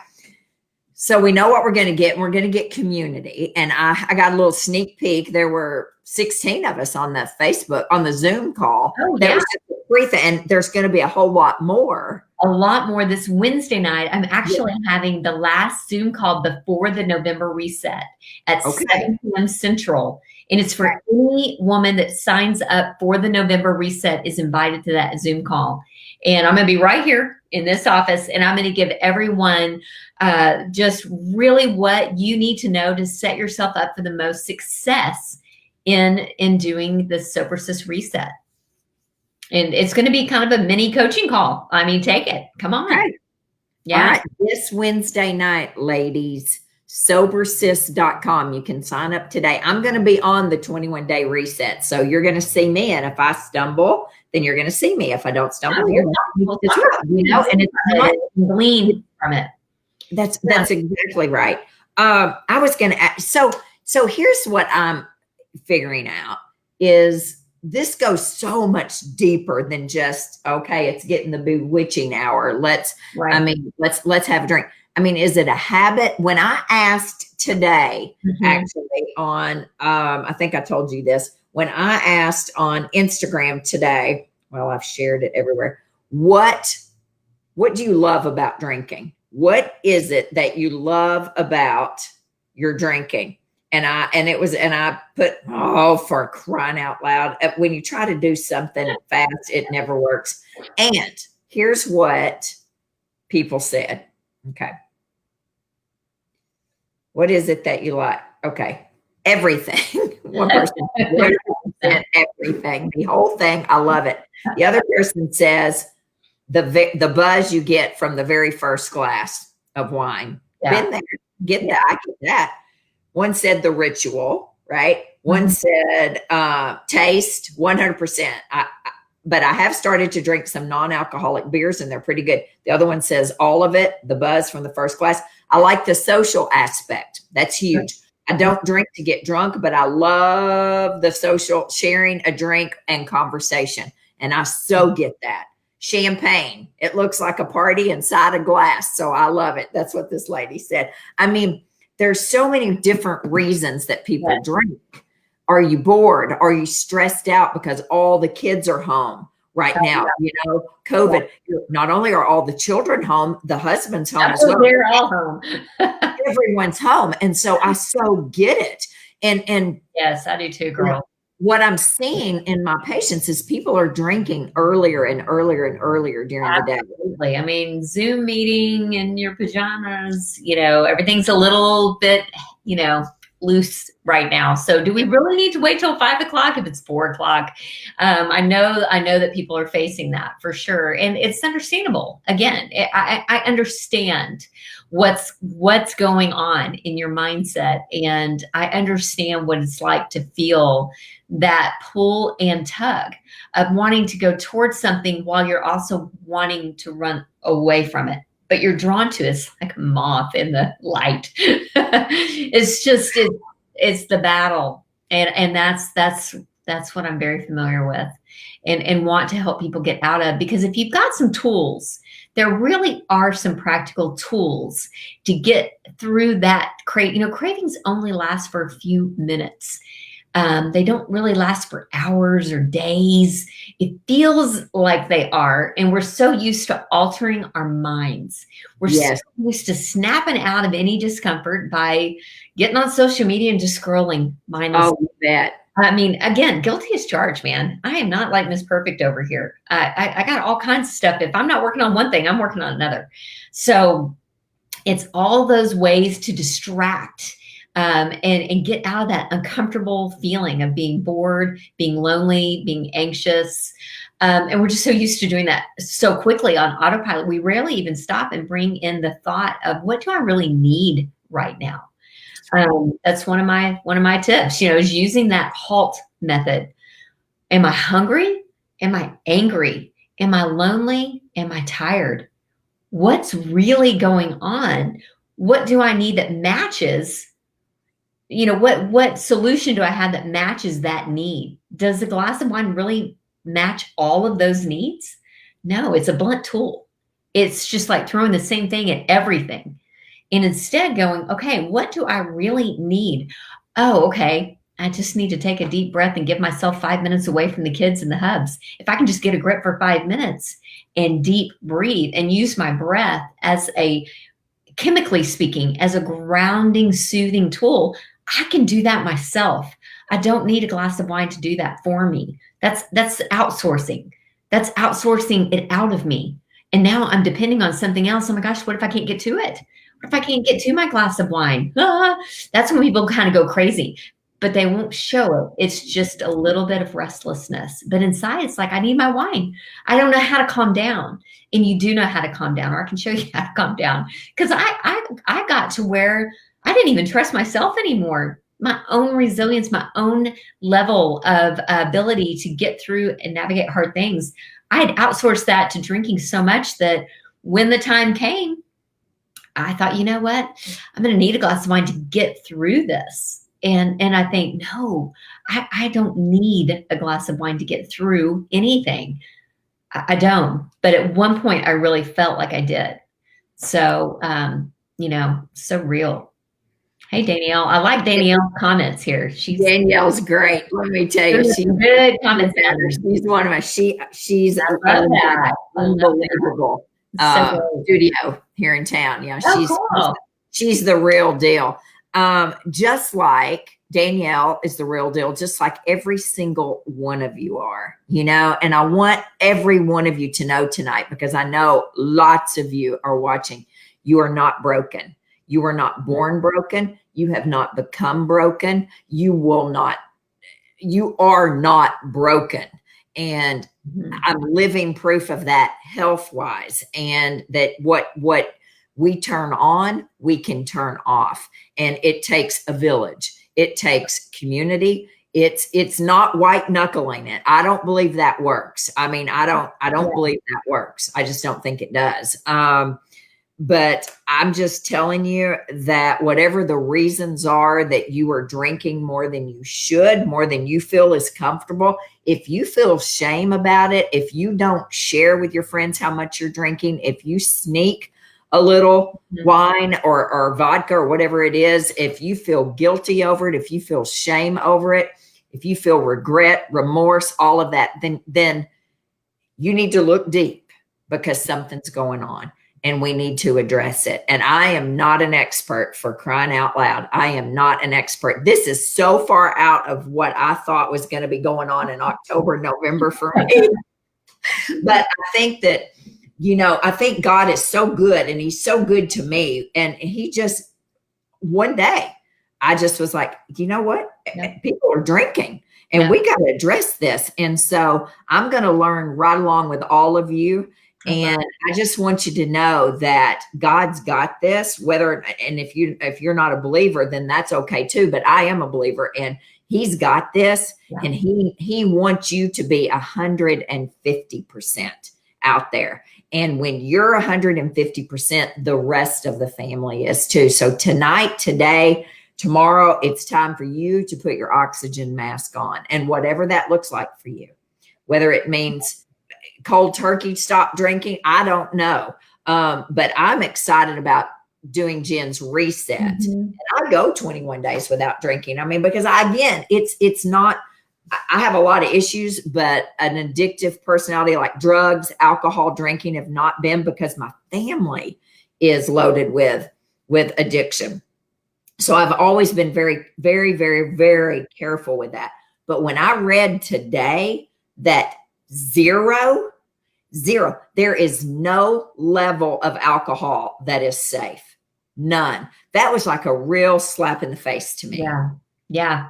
Speaker 1: So we know what we're going to get. We're going to get community. And I got a little sneak peek. There were 16 of us on the Facebook, on the Zoom call.
Speaker 2: Oh,
Speaker 1: that was just a free thing. And there's going to be a whole lot more.
Speaker 2: A lot more this Wednesday night. I'm actually having the last Zoom call before the November reset at 7 p.m. Central. And it's for any woman that signs up for the November reset is invited to that Zoom call. And I'm going to be right here in this office, and I'm going to give everyone just really what you need to know to set yourself up for the most success in doing the Sober Sis reset. And it's going to be kind of a mini coaching call. Take it. Come on.
Speaker 1: Right. Yeah. All right. This Wednesday night, ladies, sobersis.com. You can sign up today. I'm going to be on the 21-day reset. So you're going to see me. And if I stumble, then you're going to see me. If I don't stumble, you're going to see me. You know, and it's not
Speaker 2: glean from it.
Speaker 1: That's exactly right. I was going to ask, so here's what I'm figuring out is this goes so much deeper than just, okay, it's getting the bewitching hour. Let's have a drink. I mean, is it a habit? When I asked today, actually on, I think I told you this, when I asked on Instagram today, well, I've shared it everywhere. What do you love about drinking? What is it that you love about your drinking? And I put, oh, for crying out loud, when you try to do something fast, it never works. And here's what people said. Okay. What is it that you like? Okay. Everything. One person, 100% everything, the whole thing. I love it. The other person says the buzz you get from the very first glass of wine.
Speaker 2: Yeah.
Speaker 1: Been there. Get that. I get that. One said the ritual, right? One said taste, 100%. But I have started to drink some non-alcoholic beers and they're pretty good. The other one says all of it, the buzz from the first glass. I like the social aspect. That's huge. I don't drink to get drunk, but I love the social, sharing a drink and conversation. And I so get that. Champagne, it looks like a party inside a glass. So I love it. That's what this lady said. I mean, there's so many different reasons that people drink. Are you bored? Are you stressed out because all the kids are home right now? You know, COVID, not only are all the children home, the husband's home as well.
Speaker 2: They're all home.
Speaker 1: Everyone's home. And so I so get it. And
Speaker 2: yes, I do too, girl.
Speaker 1: What I'm seeing in my patients is people are drinking earlier and earlier and earlier during the day.
Speaker 2: Absolutely. I mean, Zoom meeting in your pajamas, you know, everything's a little bit, you know, loose right now. So do we really need to wait till 5 o'clock if it's 4 o'clock? I know that people are facing that for sure. And it's understandable. Again, I understand what's going on in your mindset. And I understand what it's like to feel that pull and tug of wanting to go towards something while you're also wanting to run away from it. But you're drawn to it's like a moth in the light. It's the battle. And that's what I'm very familiar with and want to help people get out of, because if you've got some tools, there really are some practical tools to get through that cravings only last for a few minutes. They don't really last for hours or days. It feels like they are. And we're so used to altering our minds. We're so used to snapping out of any discomfort by getting on social media and just scrolling mindlessly.
Speaker 1: Oh, that.
Speaker 2: I mean, again, guilty as charged, man. I am not like Miss Perfect over here. I got all kinds of stuff. If I'm not working on one thing, I'm working on another. So it's all those ways to distract and get out of that uncomfortable feeling of being bored, being lonely, being anxious. And we're just so used to doing that so quickly on autopilot. We rarely even stop and bring in the thought of what do I really need right now? That's one of my tips, is using that HALT method. Am I hungry? Am I angry? Am I lonely? Am I tired? What's really going on? What do I need that matches? What solution do I have that matches that need? Does the glass of wine really match all of those needs? No, it's a blunt tool. It's just like throwing the same thing at everything. And instead going, okay, what do I really need? Oh, okay. I just need to take a deep breath and give myself 5 minutes away from the kids and the hubs. If I can just get a grip for 5 minutes and deep breathe and use my breath as chemically speaking, as a grounding, soothing tool, I can do that myself. I don't need a glass of wine to do that for me. That's outsourcing. That's outsourcing it out of me. And now I'm depending on something else. Oh my gosh, what if I can't get to it? What if I can't get to my glass of wine? That's when people kind of go crazy, but they won't show it. It's just a little bit of restlessness. But inside, it's like, I need my wine. I don't know how to calm down. And you do know how to calm down, or I can show you how to calm down. Because I got to where I didn't even trust myself anymore. My own resilience, my own level of ability to get through and navigate hard things. I had outsourced that to drinking so much that when the time came, I thought, you know what? I'm going to need a glass of wine to get through this. And I think, no, I don't need a glass of wine to get through anything. I don't. But at one point, I really felt like I did. So, so real. Hey, Danielle. I like Danielle's comments here.
Speaker 1: Danielle's great. Let me tell you, she's
Speaker 2: good comments.
Speaker 1: She's one of my. She's unbelievable. Studio here in town. Yeah, she's the real deal. Just like Danielle is the real deal, just like every single one of you are, and I want every one of you to know tonight, because I know lots of you are watching. You are not broken. You were not born broken. You have not become broken. You are not broken. And I'm living proof of that health-wise, and that what we turn on, we can turn off. And it takes a village. It takes community. It's not white knuckling it. I don't believe that works. I mean, I don't believe that works. I just don't think it does. But I'm just telling you that whatever the reasons are that you are drinking more than you should, more than you feel is comfortable, if you feel shame about it, if you don't share with your friends how much you're drinking, if you sneak a little wine or vodka or whatever it is, if you feel guilty over it, if you feel shame over it, if you feel regret, remorse, all of that, then you need to look deep, because something's going on. And we need to address it. And I am not an expert, for crying out loud. I am not an expert. This is so far out of what I thought was going to be going on in October, November for me. But I think that, I think God is so good, and he's so good to me. And he just, one day, I just was like, you know what? People are drinking, and we got to address this. And so I'm going to learn right along with all of you. And I just want you to know that God's got this, and if you're not a believer, then that's okay too. But I am a believer, and he's got this, and he wants you to be 150% out there. And when you're 150%, the rest of the family is too. So tonight, today, tomorrow, it's time for you to put your oxygen mask on, and whatever that looks like for you, whether it means cold turkey, stop drinking, I don't know. But I'm excited about doing Jen's reset. And I go 21 days without drinking. I mean, because it's not, I have a lot of issues, but an addictive personality like drugs, alcohol, drinking have not been, because my family is loaded with addiction. So I've always been very, very, very, very careful with that. But when I read today that zero, there is no level of alcohol that is safe. None. That was like a real slap in the face to me.
Speaker 2: Yeah.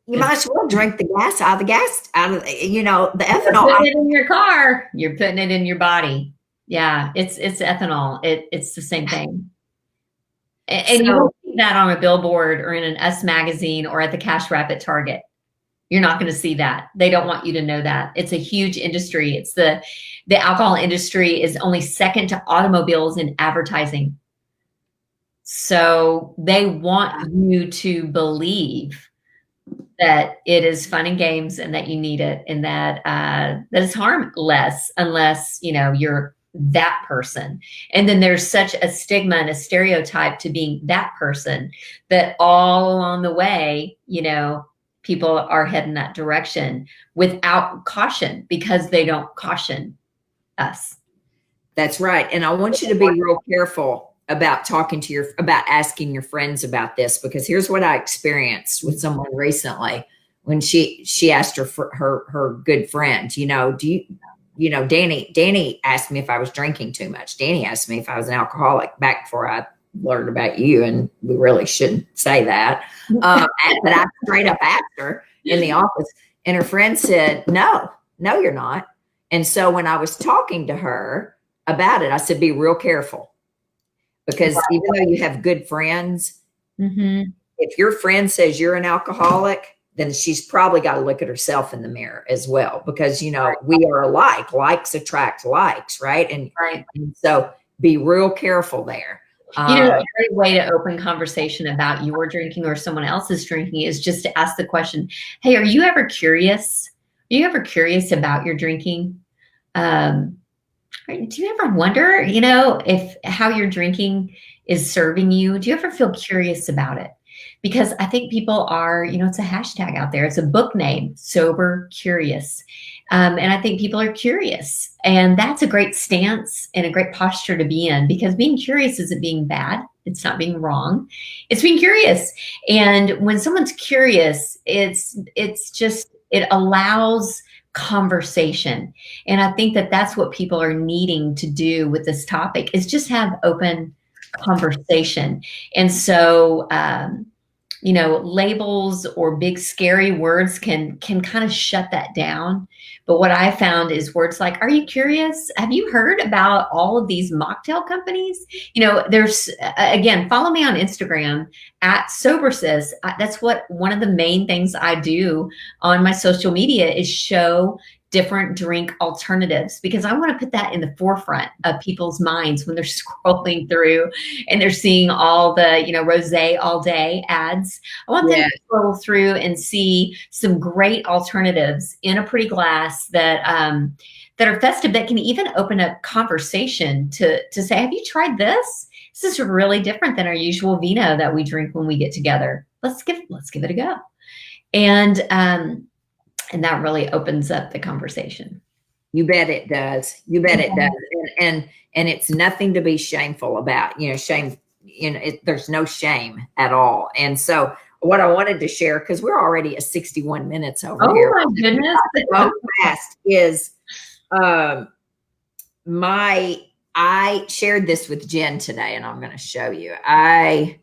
Speaker 1: You might as well drink the gas out of the ethanol.
Speaker 2: You're putting it in your car. You're putting it in your body. Yeah. It's ethanol. It's the same thing. And you won't see that on a billboard or in an Us magazine or at the cash wrap at Target. You're not going to see that. They don't want you to know that. It's a huge industry. It's the alcohol industry is only second to automobiles in advertising. So they want you to believe that it is fun and games, and that you need it, and that that it's harmless unless you're that person. And then there's such a stigma and a stereotype to being that person that all along the way, people are heading that direction without caution, because they don't caution us.
Speaker 1: That's right. And I want you to be real careful about about asking your friends about this, because here's what I experienced with someone recently when she asked her good friend, Dani asked me if I was drinking too much. Dani asked me if I was an alcoholic back before I learned about you, and we really shouldn't say that. But I straight up asked her in the office, and her friend said, no, you're not. And so when I was talking to her about it, I said, be real careful. because even though you have good friends,
Speaker 2: Mm-hmm.
Speaker 1: if your friend says you're an alcoholic, then she's probably got to look at herself in the mirror as well, because, you know, we are alike. Likes attract likes, right? And so be real careful there.
Speaker 2: You know, a great way to open conversation about your drinking or someone else's drinking is just to ask the question, hey, are you ever curious? Are you ever curious about your drinking? Do you ever wonder, you know, if how your drinking is serving you? Do you ever feel curious about it? Because I think people are, you know, it's a hashtag out there. It's a book name, Sober Curious. And I think people are curious. And that's a great stance and a great posture to be in, because being curious isn't being bad. It's not being wrong. It's being curious. And when someone's curious, it's just, it allows conversation. And I think that that's what people are needing to do with this topic, is just have open conversation. And so, you know, labels or big scary words can kind of shut that down. But what I found is words like, are you curious? Have you heard about all of these mocktail companies? You know, there's, again, follow me on Instagram at SoberSis. That's what one of the main things I do on my social media is show different drink alternatives, because I want to put that in the forefront of people's minds when they're scrolling through and they're seeing all the, you know, rosé all day ads. I want them to scroll through and see some great alternatives in a pretty glass that that are festive, that can even open up conversation to say, have you tried this? This is really different than our usual vino that we drink when we get together. Let's give it a go. And that really opens up the conversation.
Speaker 1: You bet it does. You bet it does. And it's nothing to be shameful about. You know, shame, you know, there's no shame at all. And so what I wanted to share, because we're already at 61 minutes over here.
Speaker 2: Oh my goodness.
Speaker 1: So fast is I shared this with Jen today, and I'm going to show you. My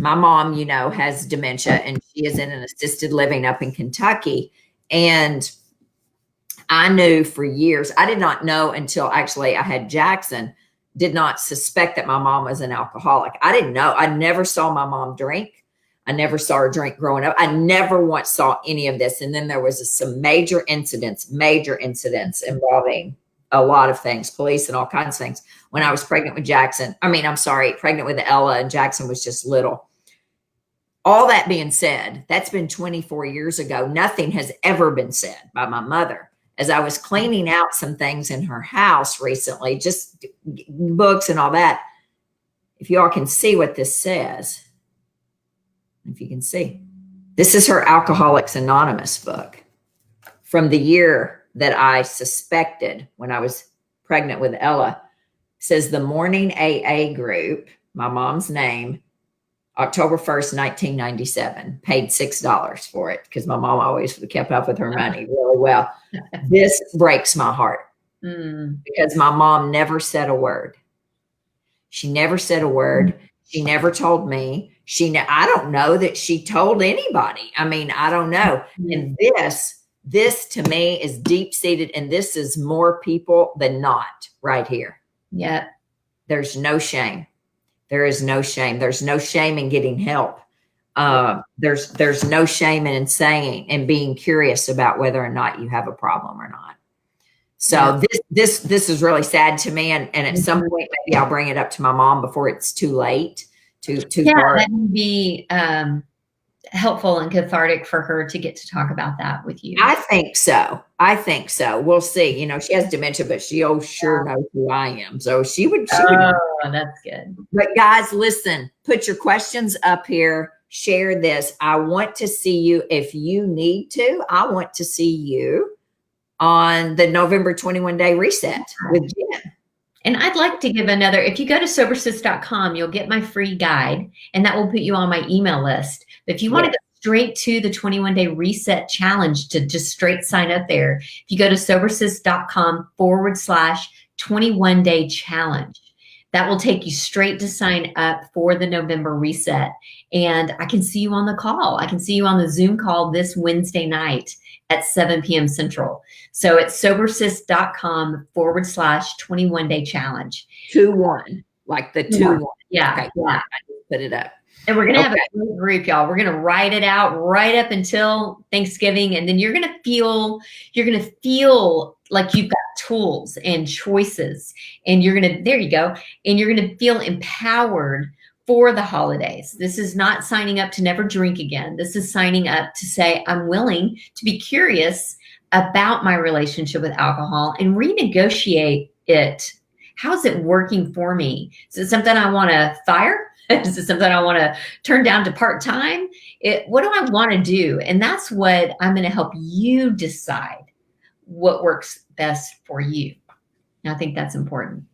Speaker 1: mom, you know, has dementia, and she is in an assisted living up in Kentucky. And I knew for years, I did not know until actually I had Jackson, did not suspect that my mom was an alcoholic. I didn't know. I never saw my mom drink. I never saw her drink growing up. I never once saw any of this. And then there was some major incidents involving a lot of things, police and all kinds of things, when I was pregnant with Jackson. Pregnant with Ella, and Jackson was just little. All that being said, that's been 24 years ago. Nothing has ever been said by my mother. As I was cleaning out some things in her house recently, just books and all that, if y'all can see what this says, if you can see, this is her Alcoholics Anonymous book from the year that I suspected when I was pregnant with Ella. It says the Morning AA Group, my mom's name, October 1st, 1997, paid $6 for it, because my mom always kept up with her money really well. This breaks my heart because my mom never said a word. She never said a word. She never told me. I don't know that she told anybody. I mean, I don't know. And this to me is deep seated, and this is more people than not right here.
Speaker 2: Yeah.
Speaker 1: There's no shame. There is no shame. There's no shame in getting help. There's no shame in saying and being curious about whether or not you have a problem or not. So this is really sad to me. And at some point, maybe I'll bring it up to my mom before it's too late to
Speaker 2: that would be helpful and cathartic for her to get to talk about that with you.
Speaker 1: I think so. We'll see. You know, she has dementia, but she sure knows who I am. So she would.
Speaker 2: That's good.
Speaker 1: But guys, listen, put your questions up here. Share this. I want to see you if you need to. I want to see you on the November 21-day reset with Jen.
Speaker 2: And I'd like to give another, if you go to sobersis.com, you'll get my free guide, and that will put you on my email list. But if you want to go straight to the 21-day reset challenge, to just straight sign up there, if you go to sobersis.com/21-day challenge, that will take you straight to sign up for the November reset. And I can see you on the call. I can see you on the Zoom call this Wednesday night at 7 p.m. Central. So it's sobersis.com/21-day challenge.
Speaker 1: 2-1, like the 2-1.
Speaker 2: Yeah.
Speaker 1: Okay.
Speaker 2: Yeah.
Speaker 1: I just put it up.
Speaker 2: And we're going to have a great group, y'all. We're going to write it out right up until Thanksgiving. And then you're going to feel like you've got tools and choices, and there you go. And you're going to feel empowered for the holidays. This is not signing up to never drink again. This is signing up to say, I'm willing to be curious about my relationship with alcohol and renegotiate it. How's it working for me? Is it something I want to fire? Is it something I want to turn down to part-time? What do I want to do? And that's what I'm going to help you decide what works best for you. And I think that's important.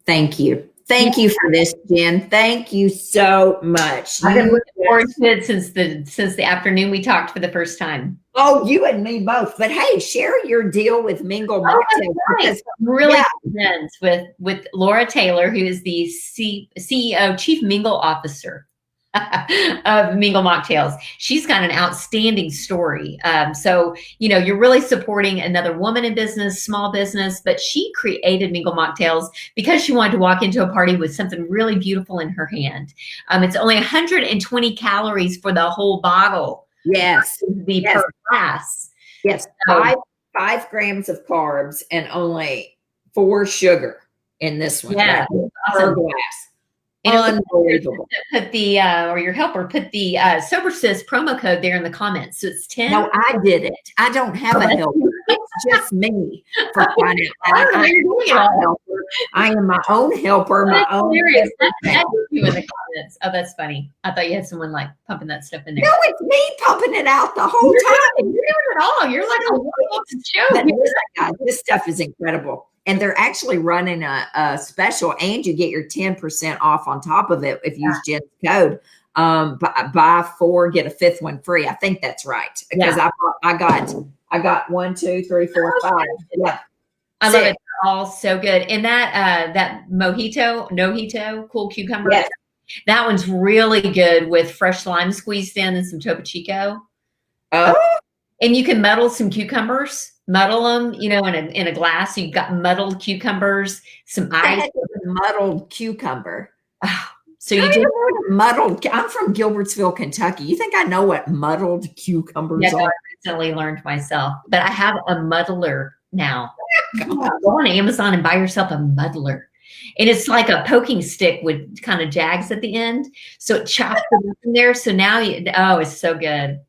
Speaker 1: Thank you. Thank you for this, Jen. Thank you so much.
Speaker 2: I've been looking forward to it since the afternoon we talked for the first time.
Speaker 1: Oh, you and me both. But hey, share your deal with Mingle Mocktails.
Speaker 2: Right. I'm really friends with Laura Taylor, who is the CEO, Chief Mingle Officer of Mingle Mocktails. She's got an outstanding story. So, you're really supporting another woman in business, small business, but she created Mingle Mocktails because she wanted to walk into a party with something really beautiful in her hand. It's only 120 calories for the whole bottle.
Speaker 1: Yes.
Speaker 2: Per glass.
Speaker 1: Yes. So, 5 grams of carbs and only 4 sugar in this one.
Speaker 2: Yeah.
Speaker 1: Right? Per glass. Unbelievable.
Speaker 2: Put the or your helper put the Sober Sis promo code there in the comments. So it's 10.
Speaker 1: No, I did it. I don't have a helper. It's just me. For crying out loud. I am my own helper. My own.
Speaker 2: Hilarious. That's you in the comments. Oh, that's funny. I thought you had someone like pumping that stuff in there.
Speaker 1: No, it's me pumping it out the whole time.
Speaker 2: You're doing it all. You're like a joke.
Speaker 1: Guys, this stuff is incredible. And they're actually running a special, and you get your 10% off on top of it if you use Jen's code. Buy 4, get a 5th one free. I think that's right, because I got 1, 2, 3, 4, 5. Yeah,
Speaker 2: I love it. They're all so good. And that mojito, cool cucumber.
Speaker 1: Yes.
Speaker 2: That one's really good with fresh lime squeezed in and some Topo Chico.
Speaker 1: Oh.
Speaker 2: And you can muddle some cucumbers. Muddle them, in a glass. You've got muddled cucumbers, some ice.
Speaker 1: Muddled cucumber.
Speaker 2: Oh, so you do
Speaker 1: muddled. I'm from Gilbertsville, Kentucky. You think I know what muddled cucumbers are?
Speaker 2: I recently learned myself, but I have a muddler now. Go on Amazon and buy yourself a muddler. And it's like a poking stick with kind of jags at the end. So it chops it up in there. So now it's so good.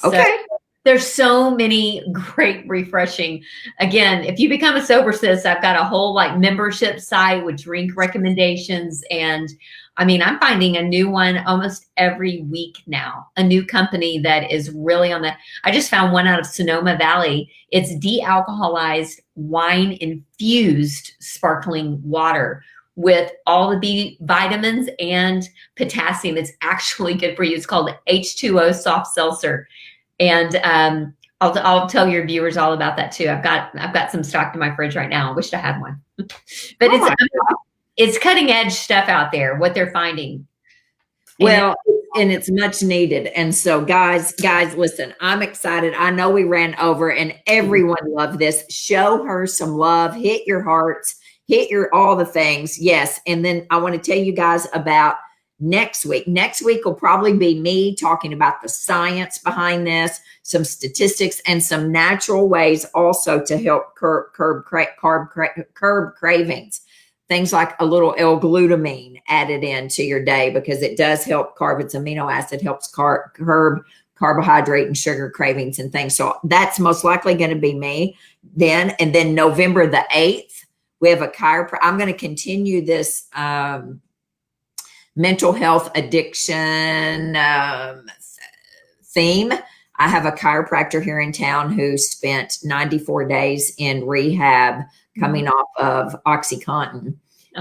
Speaker 1: Okay.
Speaker 2: There's so many great, refreshing. Again, if you become a Sober Sis, I've got a whole membership site with drink recommendations. And I'm finding a new one almost every week now, a new company that is really on that. I just found one out of Sonoma Valley. It's de-alcoholized wine infused sparkling water with all the B vitamins and potassium. It's actually good for you. It's called H2O soft seltzer. And I'll tell your viewers all about that too. I've got some stocked in my fridge right now. I wish I had one, but it's cutting edge stuff out there. What they're finding.
Speaker 1: Well, and it's much needed. And so guys, listen, I'm excited. I know we ran over, and everyone loved this. Show her some love. Hit your hearts. Hit your all the things. Yes, and then I want to tell you guys about next week. Next week will probably be me talking about the science behind this, some statistics, and some natural ways also to help curb cravings. Things like a little L-glutamine added into your day, because it does help carb. It's amino acid, helps curb carbohydrate and sugar cravings and things. So that's most likely going to be me then. And then November the 8th, we have a chiropractor. I'm going to continue this mental health addiction theme. I have a chiropractor here in town who spent 94 days in rehab coming off of OxyContin,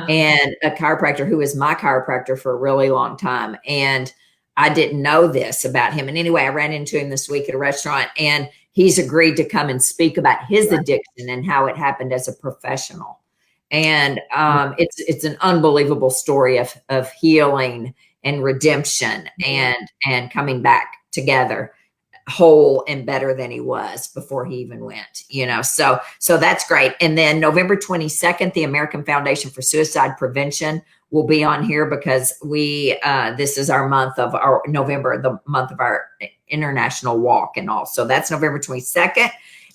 Speaker 1: and a chiropractor who is my chiropractor for a really long time. And I didn't know this about him. And anyway, I ran into him this week at a restaurant, and he's agreed to come and speak about his addiction and how it happened as a professional. And it's an unbelievable story of healing and redemption and coming back together whole and better than he was before he even went, so that's great. And then November 22nd, the American Foundation for Suicide Prevention will be on here because this is our month of our November, the month of our international walk and all. So that's November 22nd.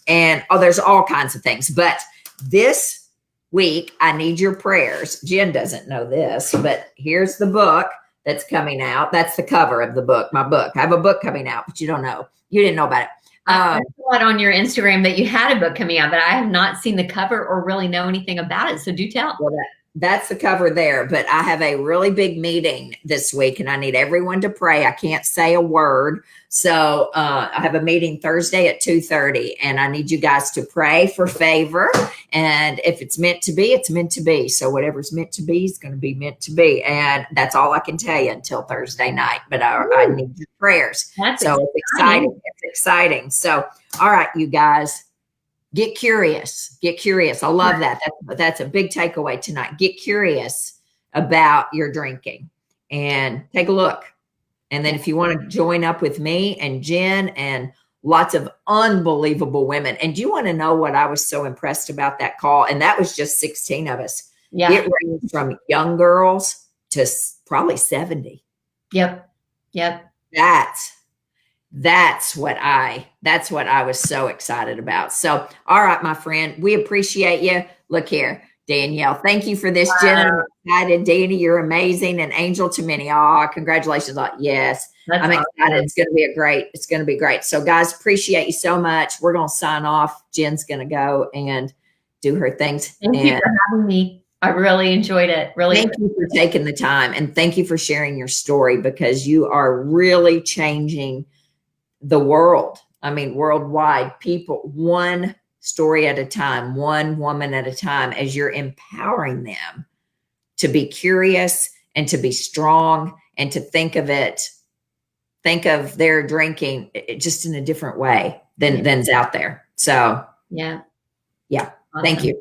Speaker 1: And there's all kinds of things. But this week, I need your prayers. Jen doesn't know this, but here's the book that's coming out. That's the cover of the book, my book. I have a book coming out, but you don't know. You didn't know about it.
Speaker 2: I saw it on your Instagram that you had a book coming out, but I have not seen the cover or really know anything about it. So do tell.
Speaker 1: Well, that's the cover there. But I have a really big meeting this week, and I need everyone to pray. I can't say a word. So I have a meeting Thursday at 2:30, and I need you guys to pray for favor. And if it's meant to be, it's meant to be. So whatever's meant to be is going to be meant to be. And that's all I can tell you until Thursday night. But I need your prayers.
Speaker 2: That's
Speaker 1: so it's exciting. It's exciting. So, all right, you guys. Get curious. Get curious. I love that. That's a big takeaway tonight. Get curious about your drinking and take a look. And then if you want to join up with me and Jen and lots of unbelievable women. And do you want to know what I was so impressed about that call? And that was just 16 of us.
Speaker 2: Yeah.
Speaker 1: It ranged from young girls to probably 70.
Speaker 2: Yep.
Speaker 1: That's what I was so excited about. So, all right, my friend, we appreciate you. Look here, Danielle. Thank you for this, Jen. I'm excited. Dani, you're amazing. An angel to many. Congratulations. Yes. I'm excited. Awesome. It's going to be great. So guys, appreciate you so much. We're going to sign off. Jen's going to go and do her things.
Speaker 2: Thank you for having me. I really enjoyed it.
Speaker 1: Thank you for taking the time, and thank you for sharing your story, because you are really changing the world. I mean, worldwide, people, one story at a time, one woman at a time, as you're empowering them to be curious and to be strong and to think of their drinking just in a different way than's out there. So
Speaker 2: yeah.
Speaker 1: Awesome. Thank you.